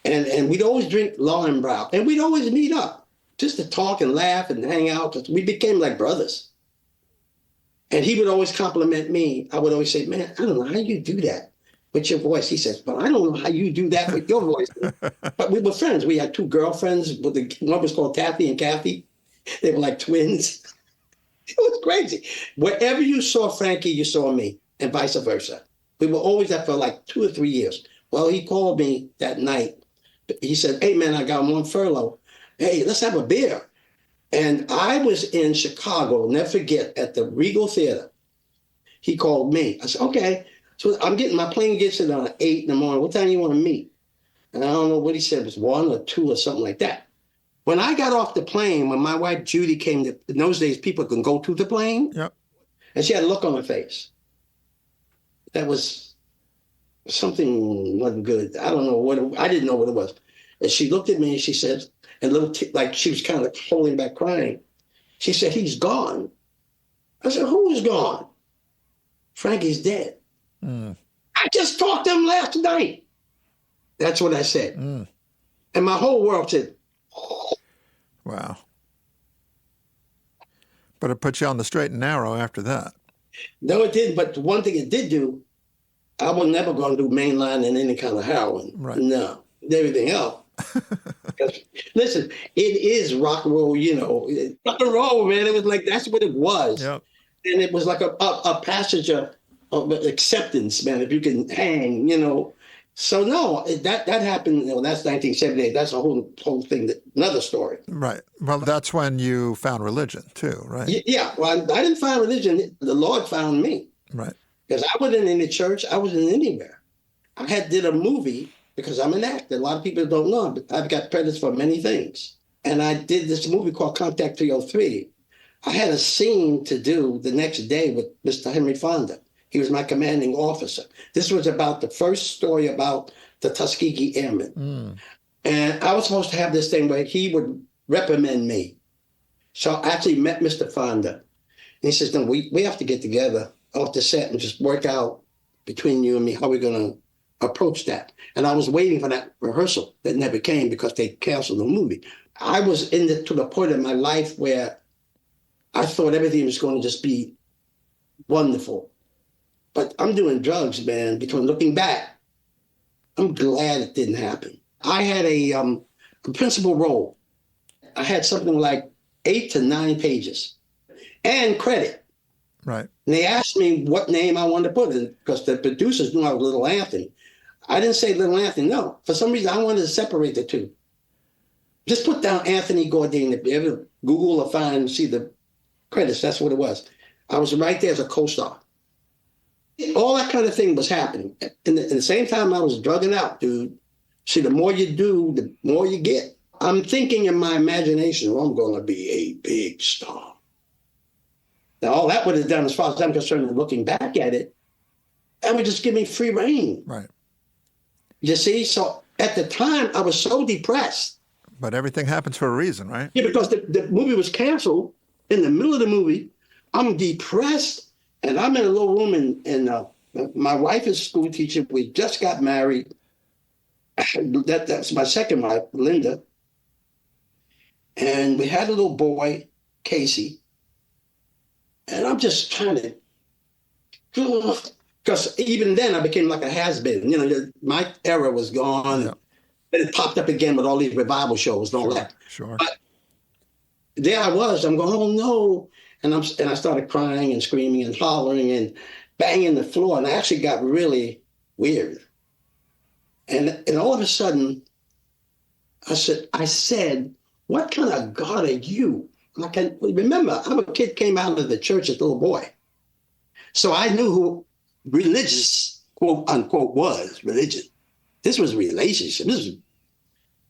And we'd always drink Lymon, and we'd always meet up just to talk and laugh and hang out, because we became like brothers. And he would always compliment me. I would always say, man, I don't know how you do that with your voice. He says, but I don't know how you do that with your voice. But we were friends. We had 2 girlfriends. One was called Kathy and Kathy. They were like twins. It was crazy. Wherever you saw Frankie, you saw me, and vice versa. We were always there for like 2 or 3 years. Well, he called me that night. He said, hey, man, I got him on furlough. Hey, let's have a beer. And I was in Chicago, never forget, at the Regal Theater. He called me. I said, okay. So my plane gets in at 8 in the morning. What time do you want to meet? And I don't know what he said. It was 1 or 2 or something like that. When I got off the plane, when my wife Judy came, in those days, people could go to the plane. Yep. And she had a look on her face. That was something wasn't good. I don't know I didn't know what it was. And she looked at me and she said, and like she was kind of holding back crying. She said, he's gone. I said, who's gone? Frankie's dead. I just talked to him last night. That's what I said. And my whole world said, oh. Wow. But it put you on the straight and narrow after that. No, it didn't. But the one thing it did do, I was never going to do mainline and any kind of heroin. Right. No, everything else. Listen, it is rock and roll, rock and roll, man. It was like, that's what it was. Yep. And it was like a passage of acceptance, man, if you can hang, So no, that happened, that's 1978. That's a whole thing, another story. Right. Well, that's when you found religion too, right? Yeah. Well, I didn't find religion. The Lord found me. Right. Because I wasn't in the church. I wasn't anywhere. I did a movie because I'm an actor. A lot of people don't know, but I've got credits for many things. And I did this movie called Contact 303. I had a scene to do the next day with Mr. Henry Fonda. He was my commanding officer. This was about the first story about the Tuskegee Airmen. And I was supposed to have this thing where he would reprimand me. So I actually met Mr. Fonda. And he says, no, we have to get together off the set and just work out between you and me how we're going to approach that. And I was waiting for that rehearsal that never came because they canceled the movie. I was to the point in my life where I thought everything was going to just be wonderful. But I'm doing drugs, man. Because looking back, I'm glad it didn't happen. I had a principal role. I had something like 8 to 9 pages and credit. Right. And they asked me what name I wanted to put in because the producers knew I was Little Anthony. I didn't say Little Anthony. No. For some reason, I wanted to separate the two. Just put down Anthony Gourdin. If you ever Google or find, see the credits, that's what it was. I was right there as a co-star. All that kind of thing was happening. And at the same time, I was drugging out, dude. See, the more you do, the more you get. I'm thinking in my imagination, well, I'm going to be a big star. Now, all that would have done, as far as I'm concerned, looking back at it, that would just give me free reign. Right. You see? So at the time, I was so depressed. But everything happens for a reason, right? Yeah, because the movie was canceled. In the middle of the movie, I'm depressed, and I'm in a little room, and my wife is a school teacher. We just got married. That's my second wife, Linda. And we had a little boy, Casey. And I'm just trying to, because even then I became like a has-been. My era was gone. Yeah. And it popped up again with all these revival shows and all that. Sure. But there I was. I'm going, oh no. And I started crying and screaming and hollering and banging the floor. And I actually got really weird. And all of a sudden, I said, what kind of God are you? And I can remember, I'm a kid came out of the church as a little boy. So I knew who religious, quote unquote, was religion. This was relationship.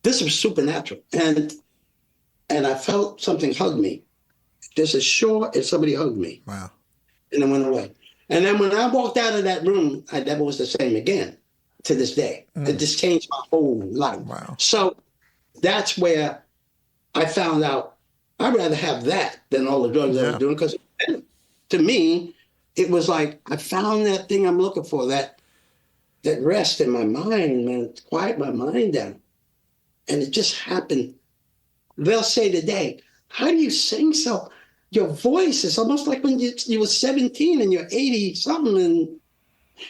This was supernatural. And I felt something hug me. Just as sure as somebody hugged me. Wow. And it went away. And then when I walked out of that room, I never was the same again to this day. It just changed my whole life. Wow. So that's where I found out I'd rather have that than all the drugs I was doing, because to me, it was like I found that thing I'm looking for, that rest in my mind, man, to quiet my mind down. And it just happened. They'll say today, how do you sing so? Your voice is almost like when you were 17 and you're 80-something. And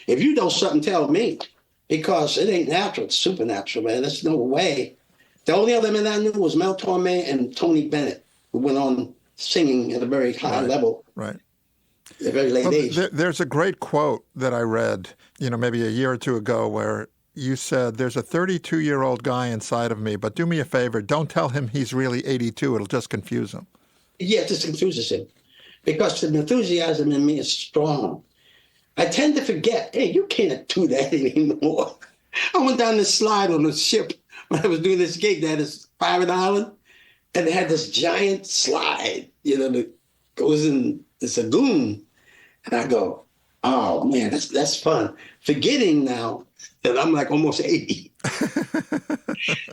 if you know something, tell me, because it ain't natural. It's supernatural, man. There's no way. The only other men I knew was Mel Torme and Tony Bennett, who went on singing at a very high level. Right. At a very late age. There's a great quote that I read, maybe a year or two ago, where, you said, there's a 32-year-old guy inside of me, but do me a favor, don't tell him he's really 82. It'll just confuse him. Yeah, this confuses him because the enthusiasm in me is strong. I tend to forget, hey, you can't do that anymore. I went down this slide on the ship when I was doing this gig. They had this private island, and they had this giant slide, that goes in this lagoon. And I go, oh, man, that's fun. Forgetting now that I'm like almost 80.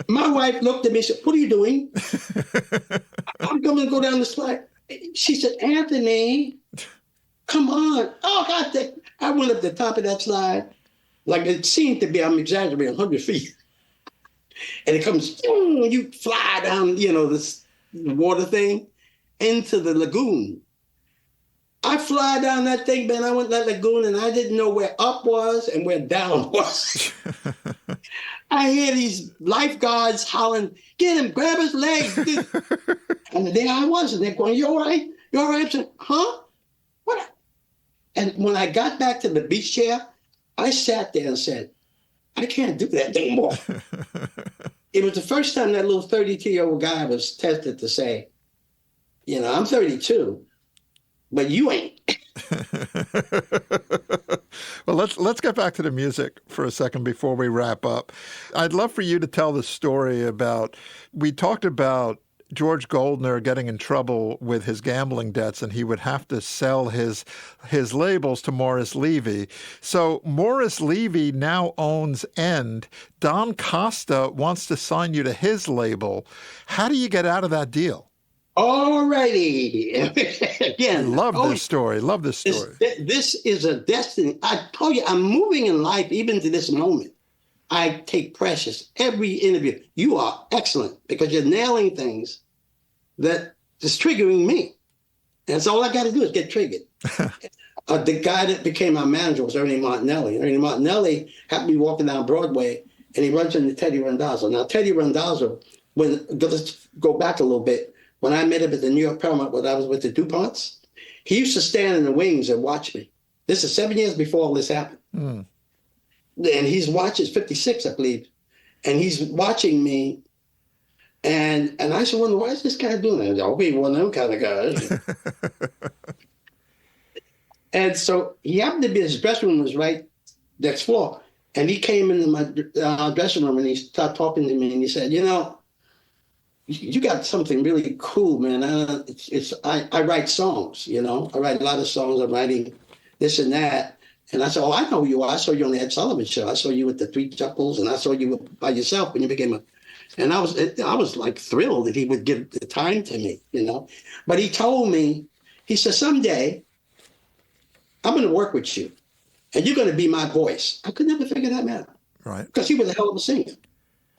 My wife looked at me and said, what are you doing? I'm going to go down the slide. She said, Anthony, come on. Oh, God. I went up the top of that slide. Like it seemed to be, I'm exaggerating, 100 feet. And it comes, you fly down, this water thing into the lagoon. I fly down that thing, man. I went that lagoon and I didn't know where up was and where down was. I hear these lifeguards hollering, get him, grab his legs. And there I was, and they're going, you all right? You all right? I said, huh? What? And when I got back to the beach chair, I sat there and said, I can't do that anymore. It was the first time that little 32-year-old guy was tested to say, I'm 32, but you ain't. Well, let's get back to the music for a second before we wrap up. I'd love for you to tell the story about, we talked about George Goldner getting in trouble with his gambling debts, and he would have to sell his labels to Morris Levy. So Morris Levy now owns End. Don Costa wants to sign you to his label. How do you get out of that deal? Alrighty. Again. Love this story. This is a destiny. I told you, I'm moving in life even to this moment. I take precious every interview. You are excellent because you're nailing things that is triggering me. And so all I got to do is get triggered. The guy that became my manager was Ernie Martinelli. Ernie Martinelli happened to be walking down Broadway, and he runs into Teddy Randzzo. Now, Teddy Randzzo, let's go back a little bit. When I met him at the New York Paramount, when I was with the DuPonts, he used to stand in the wings and watch me. This is 7 years before all this happened. Mm. And he's watching, 56, I believe, and he's watching me. And I said, well, why is this guy doing that? I'll be one of them kind of guys. And so he happened to be, his dressing room was right next floor. And he came into my dressing room and he started talking to me and he said, you got something really cool, man. I write songs, I write a lot of songs. I'm writing this and that. And I said, oh, I know who you are. I saw you on the Ed Sullivan Show. I saw you with the Three Chuckles, and I saw you by yourself when you became and I was like thrilled that he would give the time to me, But he told me, he said, someday I'm going to work with you, and you're going to be my voice. I could never figure that out. Right. Because he was a hell of a singer.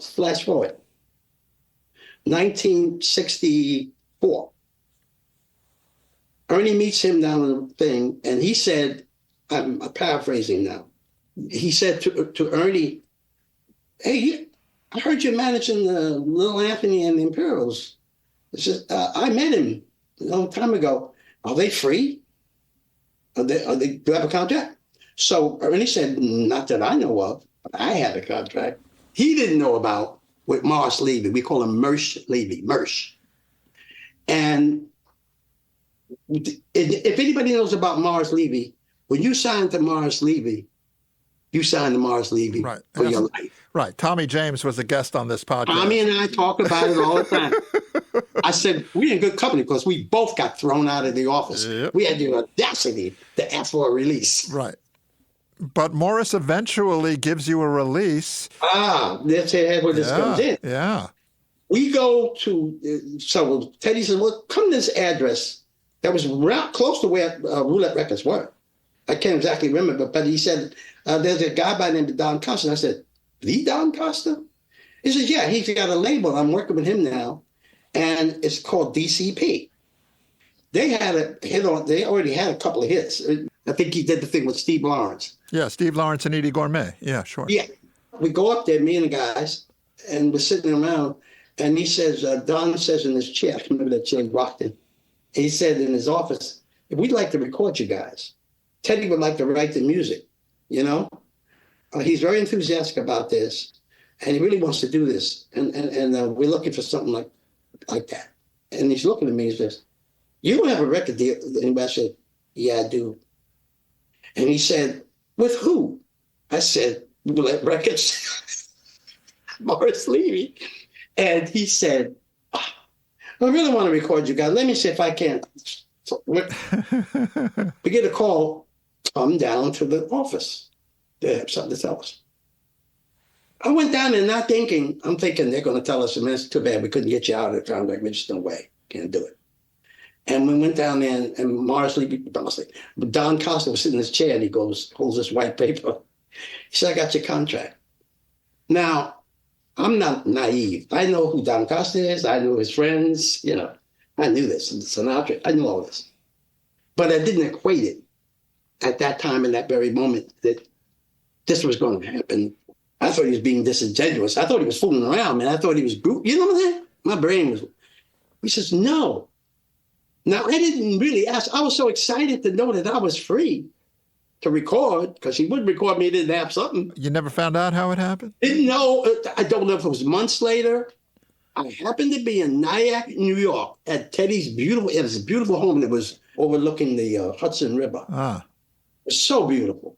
Flash forward. 1964. Ernie meets him down in the thing, and he said, I'm paraphrasing now. He said to Ernie, hey, I heard you're managing Little Anthony and the Imperials. He says, I met him a long time ago. Are they free? Do they have a contract? So Ernie said, not that I know of, but I had a contract. He didn't know about with Morris Levy. We call him Mersh Levy, Mersh. And if anybody knows about Morris Levy, when you sign to Morris Levy, you sign to Morris Levy for your life. Right. Tommy James was a guest on this podcast. Tommy and I talk about it all the time. I said, we're in good company because we both got thrown out of the office. Yep. We had the audacity to ask for a release. Right. But Morris eventually gives you a release. That's where this comes in. Yeah. We go to, so Teddy says, well, come to this address that was close to where Roulette Records were. I can't exactly remember, but he said, there's a guy by the name of Don Costa. And I said, the Don Costa? He says, yeah, he's got a label. I'm working with him now. And it's called DCP. They had a hit on, they already had a couple of hits. I think he did the thing with Steve Lawrence. Yeah, Steve Lawrence and Edie Gourmet. Yeah, sure. Yeah. We go up there, me and the guys, and we're sitting around. And he says, Don says in his chair, I remember that chair rocked him. He said in his office, we'd like to record you guys. Teddy would like to write the music, He's very enthusiastic about this, and he really wants to do this. And we're looking for something like that. And he's looking at me and says, you don't have a record deal? And I said, yeah, I do. And he said, with who? I said, Roulette Records, Morris Levy. And he said, I really want to record you guys. Let me see if I can. So we get a call, come down to the office. They have something to tell us. I went down there not thinking, I'm thinking they're going to tell us, and it's too bad we couldn't get you out of the town. Like, there's no way, can't do it. And we went down there, and Morris Levy, Don Costa was sitting in his chair, and he goes, holds this white paper. He said, I got your contract. Now, I'm not naive. I know who Don Costa is. I knew his friends. You know, I knew this. Sinatra, I knew all this. But I didn't equate it at that time, in that very moment, that this was going to happen. I thought he was being disingenuous. I thought he was fooling around, man. I thought he was, you know what I'm saying? My brain was, he says, no. Now, I didn't really ask. I was so excited to know that I was free to record, because he would record me, didn't have something. You never found out how it happened? Didn't know. I don't know if it was months later. I happened to be in Nyack, New York, at Teddy's it was a beautiful home that was overlooking the Hudson River. Ah. It was so beautiful.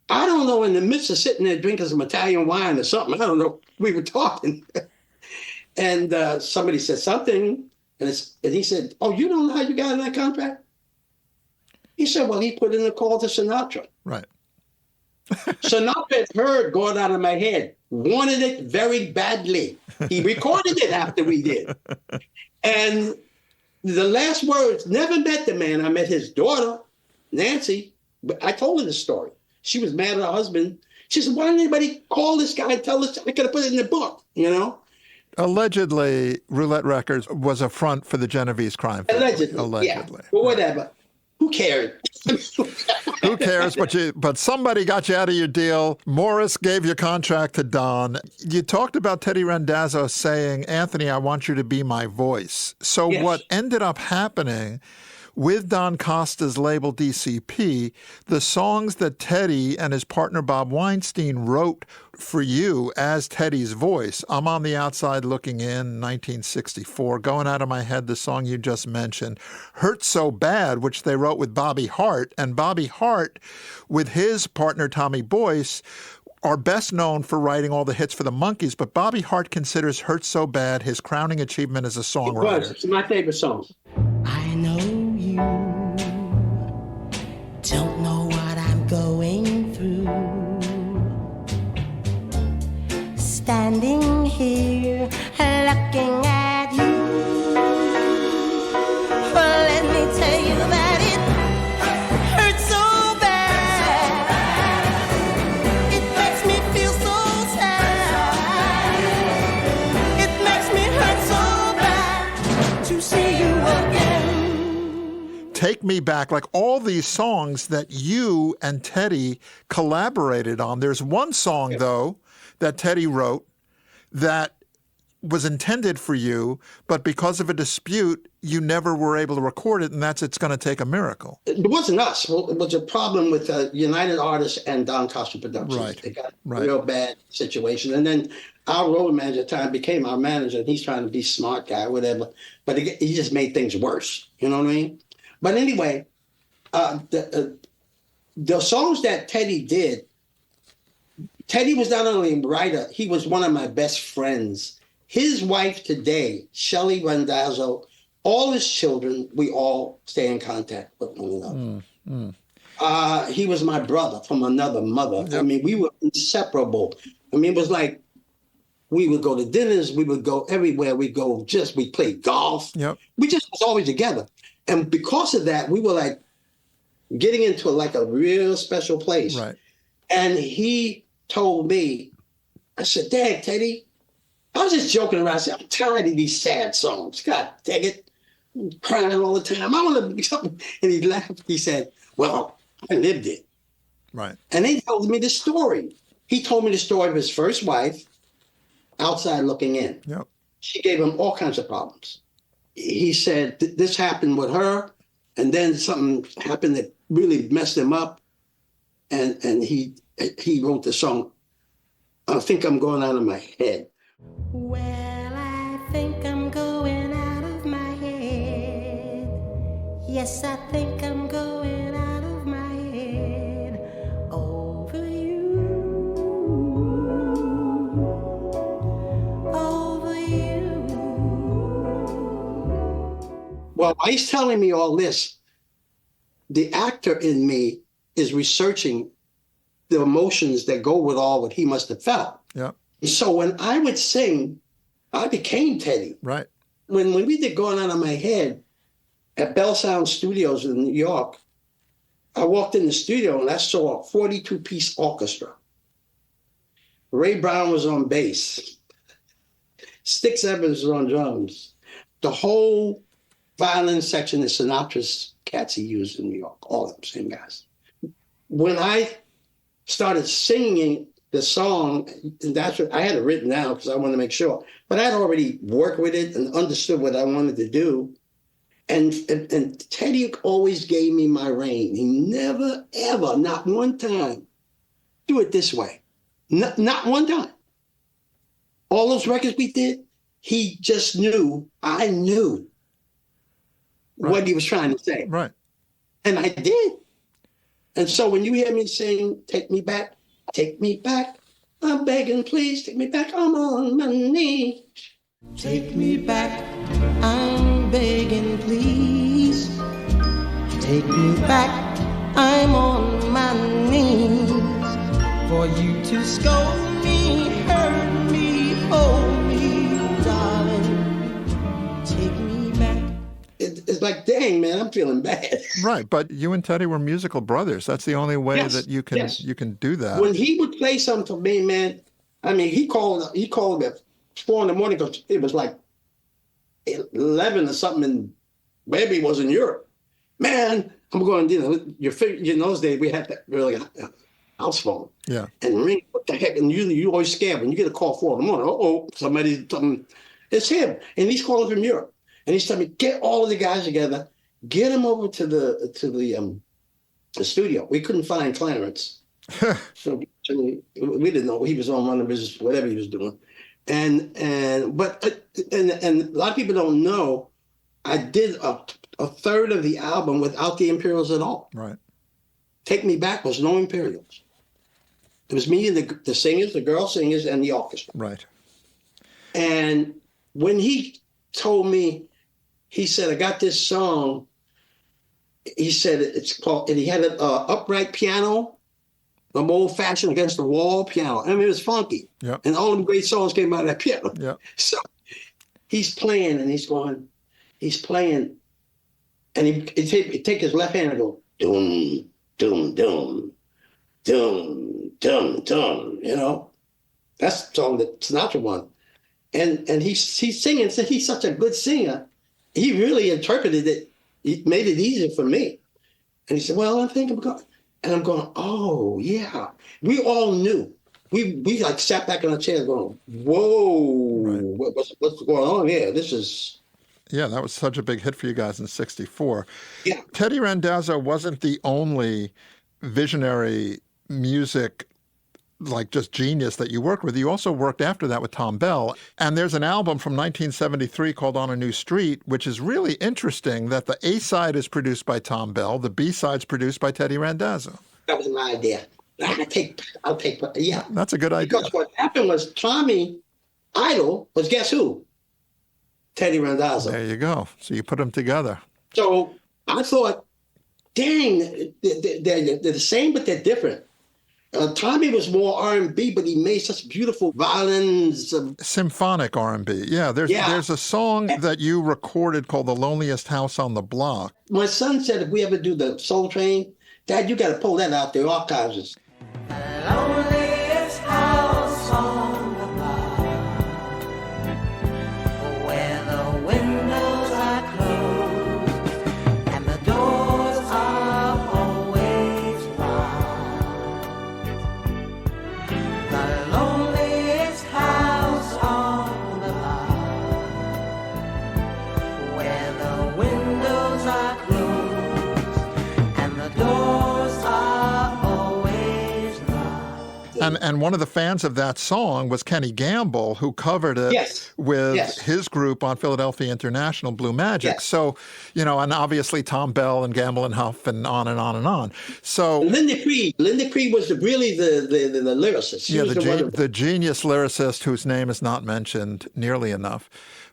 I don't know, in the midst of sitting there drinking some Italian wine or something, I don't know, we were talking. And somebody said something, and he said, oh, you don't know how you got in that contract? He said, well, he put in a call to Sinatra. Right. Sinatra had heard Going Out of My Head, wanted it very badly. He recorded it after we did. And the last words, never met the man. I met his daughter, Nancy. But I told her the story. She was mad at her husband. She said, why didn't anybody call this guy and tell us? I could have put it in the book, you know? Allegedly, Roulette Records was a front for the Genovese crime family. Allegedly. Yeah. Well, whatever. Who cared? Who cares? But somebody got you out of your deal. Morris gave your contract to Don. You talked about Teddy Randzzo saying, Anthony, I want you to be my voice. So yes. What ended up happening with Don Costa's label DCP, the songs that Teddy and his partner Bob Weinstein wrote for you as Teddy's voice, I'm on the Outside Looking In, 1964, Going Out of My Head, the song you just mentioned, Hurt So Bad, which they wrote with Bobby Hart, and Bobby Hart, with his partner Tommy Boyce, are best known for writing all the hits for the Monkees, but Bobby Hart considers Hurt So Bad his crowning achievement as a songwriter. It was. It's my favorite song. I know you don't know what I'm going through. Standing here looking at you. Well, let me tell you that it hurts so bad. It makes me feel so sad. It makes me hurt so bad to see you again. Take Me Back, like all these songs that you and Teddy collaborated on. There's one song, though, that Teddy wrote that was intended for you, but because of a dispute, you never were able to record it, and that's It's Gonna Take a Miracle. It wasn't us. It was a problem with United Artists and Don Costa Productions. Right. They got a real bad situation. And then our road manager at the time became our manager, and he's trying to be smart guy, whatever. But he just made things worse. You know what I mean? But anyway, the songs that Teddy did, Teddy was not only a writer, he was one of my best friends. His wife today, Shelley Randzzo, all his children, we all stay in contact with one another. He was my brother from another mother. Yep. I mean, we were inseparable. I mean, it was like we would go to dinners, we would go everywhere. We'd play golf. Yep. We just was always together. And because of that, we were like getting into like a real special place. Right. And he told me, I said, Dad, Teddy, I was just joking around. I said, I'm tired of these sad songs. God dang it. I'm crying all the time. I want to be something. And he laughed. He said, well, I lived it. Right. And he told me the story. He told me the story of his first wife, Outside Looking In. Yep. She gave him all kinds of problems. He said this happened with her, and then something happened that really messed him up. And he he wrote the song, I Think I'm Going Out of My Head. Well, I think I'm going out of my head. Yes, I think I'm going out of my head over you. Over you. Well, while he's telling me all this, the actor in me is researching the emotions that go with all what he must have felt. Yeah. So when I would sing, I became Teddy. Right. When we did Going Out of My Head at Bell Sound Studios in New York, I walked in the studio and I saw a 42-piece orchestra. Ray Brown was on bass. Styx Evans was on drums. The whole violin section that Sinatra's cats he used in New York, all of them, same guys. When I started singing the song, and that's what I had it written down because I wanted to make sure, but I'd already worked with it and understood what I wanted to do. And Teddy always gave me my rein. He never, ever, not one time, do it this way. Not one time. All those records we did, he just knew, I knew what he was trying to say. Right. And I did. And so when you hear me sing, take me back, I'm begging, please take me back, I'm on my knees. Take me back, I'm begging, please. Take me back, I'm on my knees. For you to scold me, hurt me, hold me, darling. Take me back. It's like, dang, man, I'm feeling bad. Right, but you and Teddy were musical brothers. That's the only way that you can do that. When he would play something for me, man, I mean, he called me at 4 in the morning because it was like 11 or something, and maybe it was in Europe. Man, I'm going, in those days we had that really house phone. Yeah. And ring, what the heck? And usually you always scared when you get a call 4 in the morning. Something. It's him, and he's calling from Europe. And he's telling me, get all of the guys together, get him over to the studio. We couldn't find Clarence. So we didn't know he was on one of his, whatever he was doing. But a lot of people don't know, I did a third of the album without the Imperials at all. Right. Take Me Back was no Imperials. It was me and the singers, the girl singers, and the orchestra. Right. And when he told me, he said, I got this song. He said it's called, and he had an upright piano, an old-fashioned against the wall piano. I mean, it was funky. Yep. And all them great songs came out of that piano. Yep. So he's playing, and he's playing, and he take his left hand and go, dum, dum, dum, dum, dum, dum, you know? That's the song that Sinatra won. And he's singing, so he's such a good singer. He really interpreted it. He made it easier for me. And he said, well, I think I'm going. And I'm going, oh, yeah. We all knew. We like sat back in our chairs going, whoa, right. What's going on here? This is... Yeah, that was such a big hit for you guys in '64. Yeah. Teddy Randzzo wasn't the only visionary music like just genius that you worked with. You also worked after that with Tom Bell. And there's an album from 1973 called On a New Street, which is really interesting that the A-side is produced by Tom Bell, the B-side's produced by Teddy Randzzo. That was my idea. I'll take, yeah. That's a good idea. Because what happened was Tommy Idol was, guess who? Teddy Randzzo. There you go. So you put them together. So I thought, dang, they're the same, but they're different. Tommy was more R&B, but he made such beautiful violins. Symphonic R&B. Yeah, there's a song that you recorded called The Loneliest House on the Block. My son said if we ever do the Soul Train, Dad, you got to pull that out the archives. Loneliest house on the block, where the windows are closed and the doors are always locked. The loneliest house on the block, where the windows are closed and the doors are always locked. And one of the fans of that song was Kenny Gamble, who covered it with his group on Philadelphia International, Blue Magic. Yes. So, and obviously Tom Bell and Gamble and Huff and on and on and on. So Linda Creed was really the lyricist. She was the genius lyricist whose name is not mentioned nearly enough.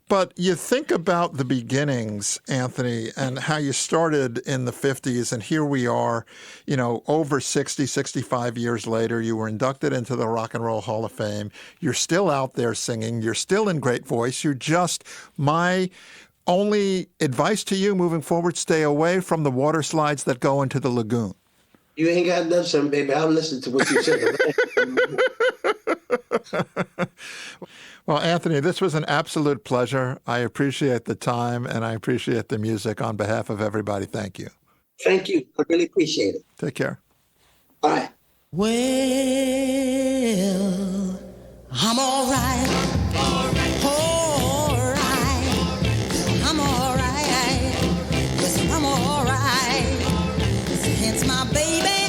But you think about the beginnings, Anthony, and how you started in the 50s, and here we are, over 60, 65 years later. You were inducted into the Rock and Roll Hall of Fame. You're still out there singing. You're still in great voice. My only advice to you moving forward, stay away from the water slides that go into the lagoon. You ain't got nothing, baby. I'll listen to what you said. Well, Anthony, this was an absolute pleasure. I appreciate the time and I appreciate the music. On behalf of everybody, thank you. Thank you. I really appreciate it. Take care. Bye. Well, I'm all right. All right. I'm all right. Yes, I'm all right. Since my baby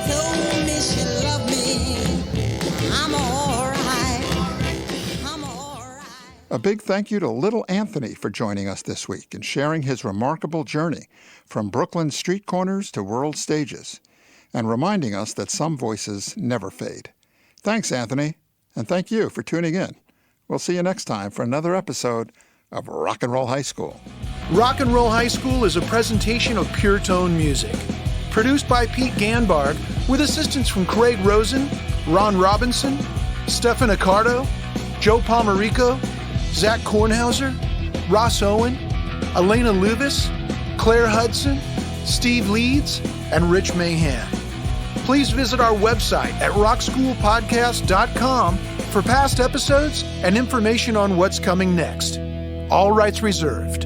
told me she loved me, I'm all right. I'm all right. A big thank you to Little Anthony for joining us this week and sharing his remarkable journey from Brooklyn's street corners to world stages, and reminding us that some voices never fade. Thanks, Anthony, and thank you for tuning in. We'll see you next time for another episode of Rock and Roll High School. Rock and Roll High School is a presentation of Pure Tone Music. Produced by Pete Ganbarg, with assistance from Craig Rosen, Ron Robinson, Stefan Accardo, Joe Palmerico, Zach Kornhauser, Ross Owen, Elena Luvis, Claire Hudson, Steve Leeds, and Rich Mahan. Please visit our website at rockschoolpodcast.com for past episodes and information on what's coming next. All rights reserved.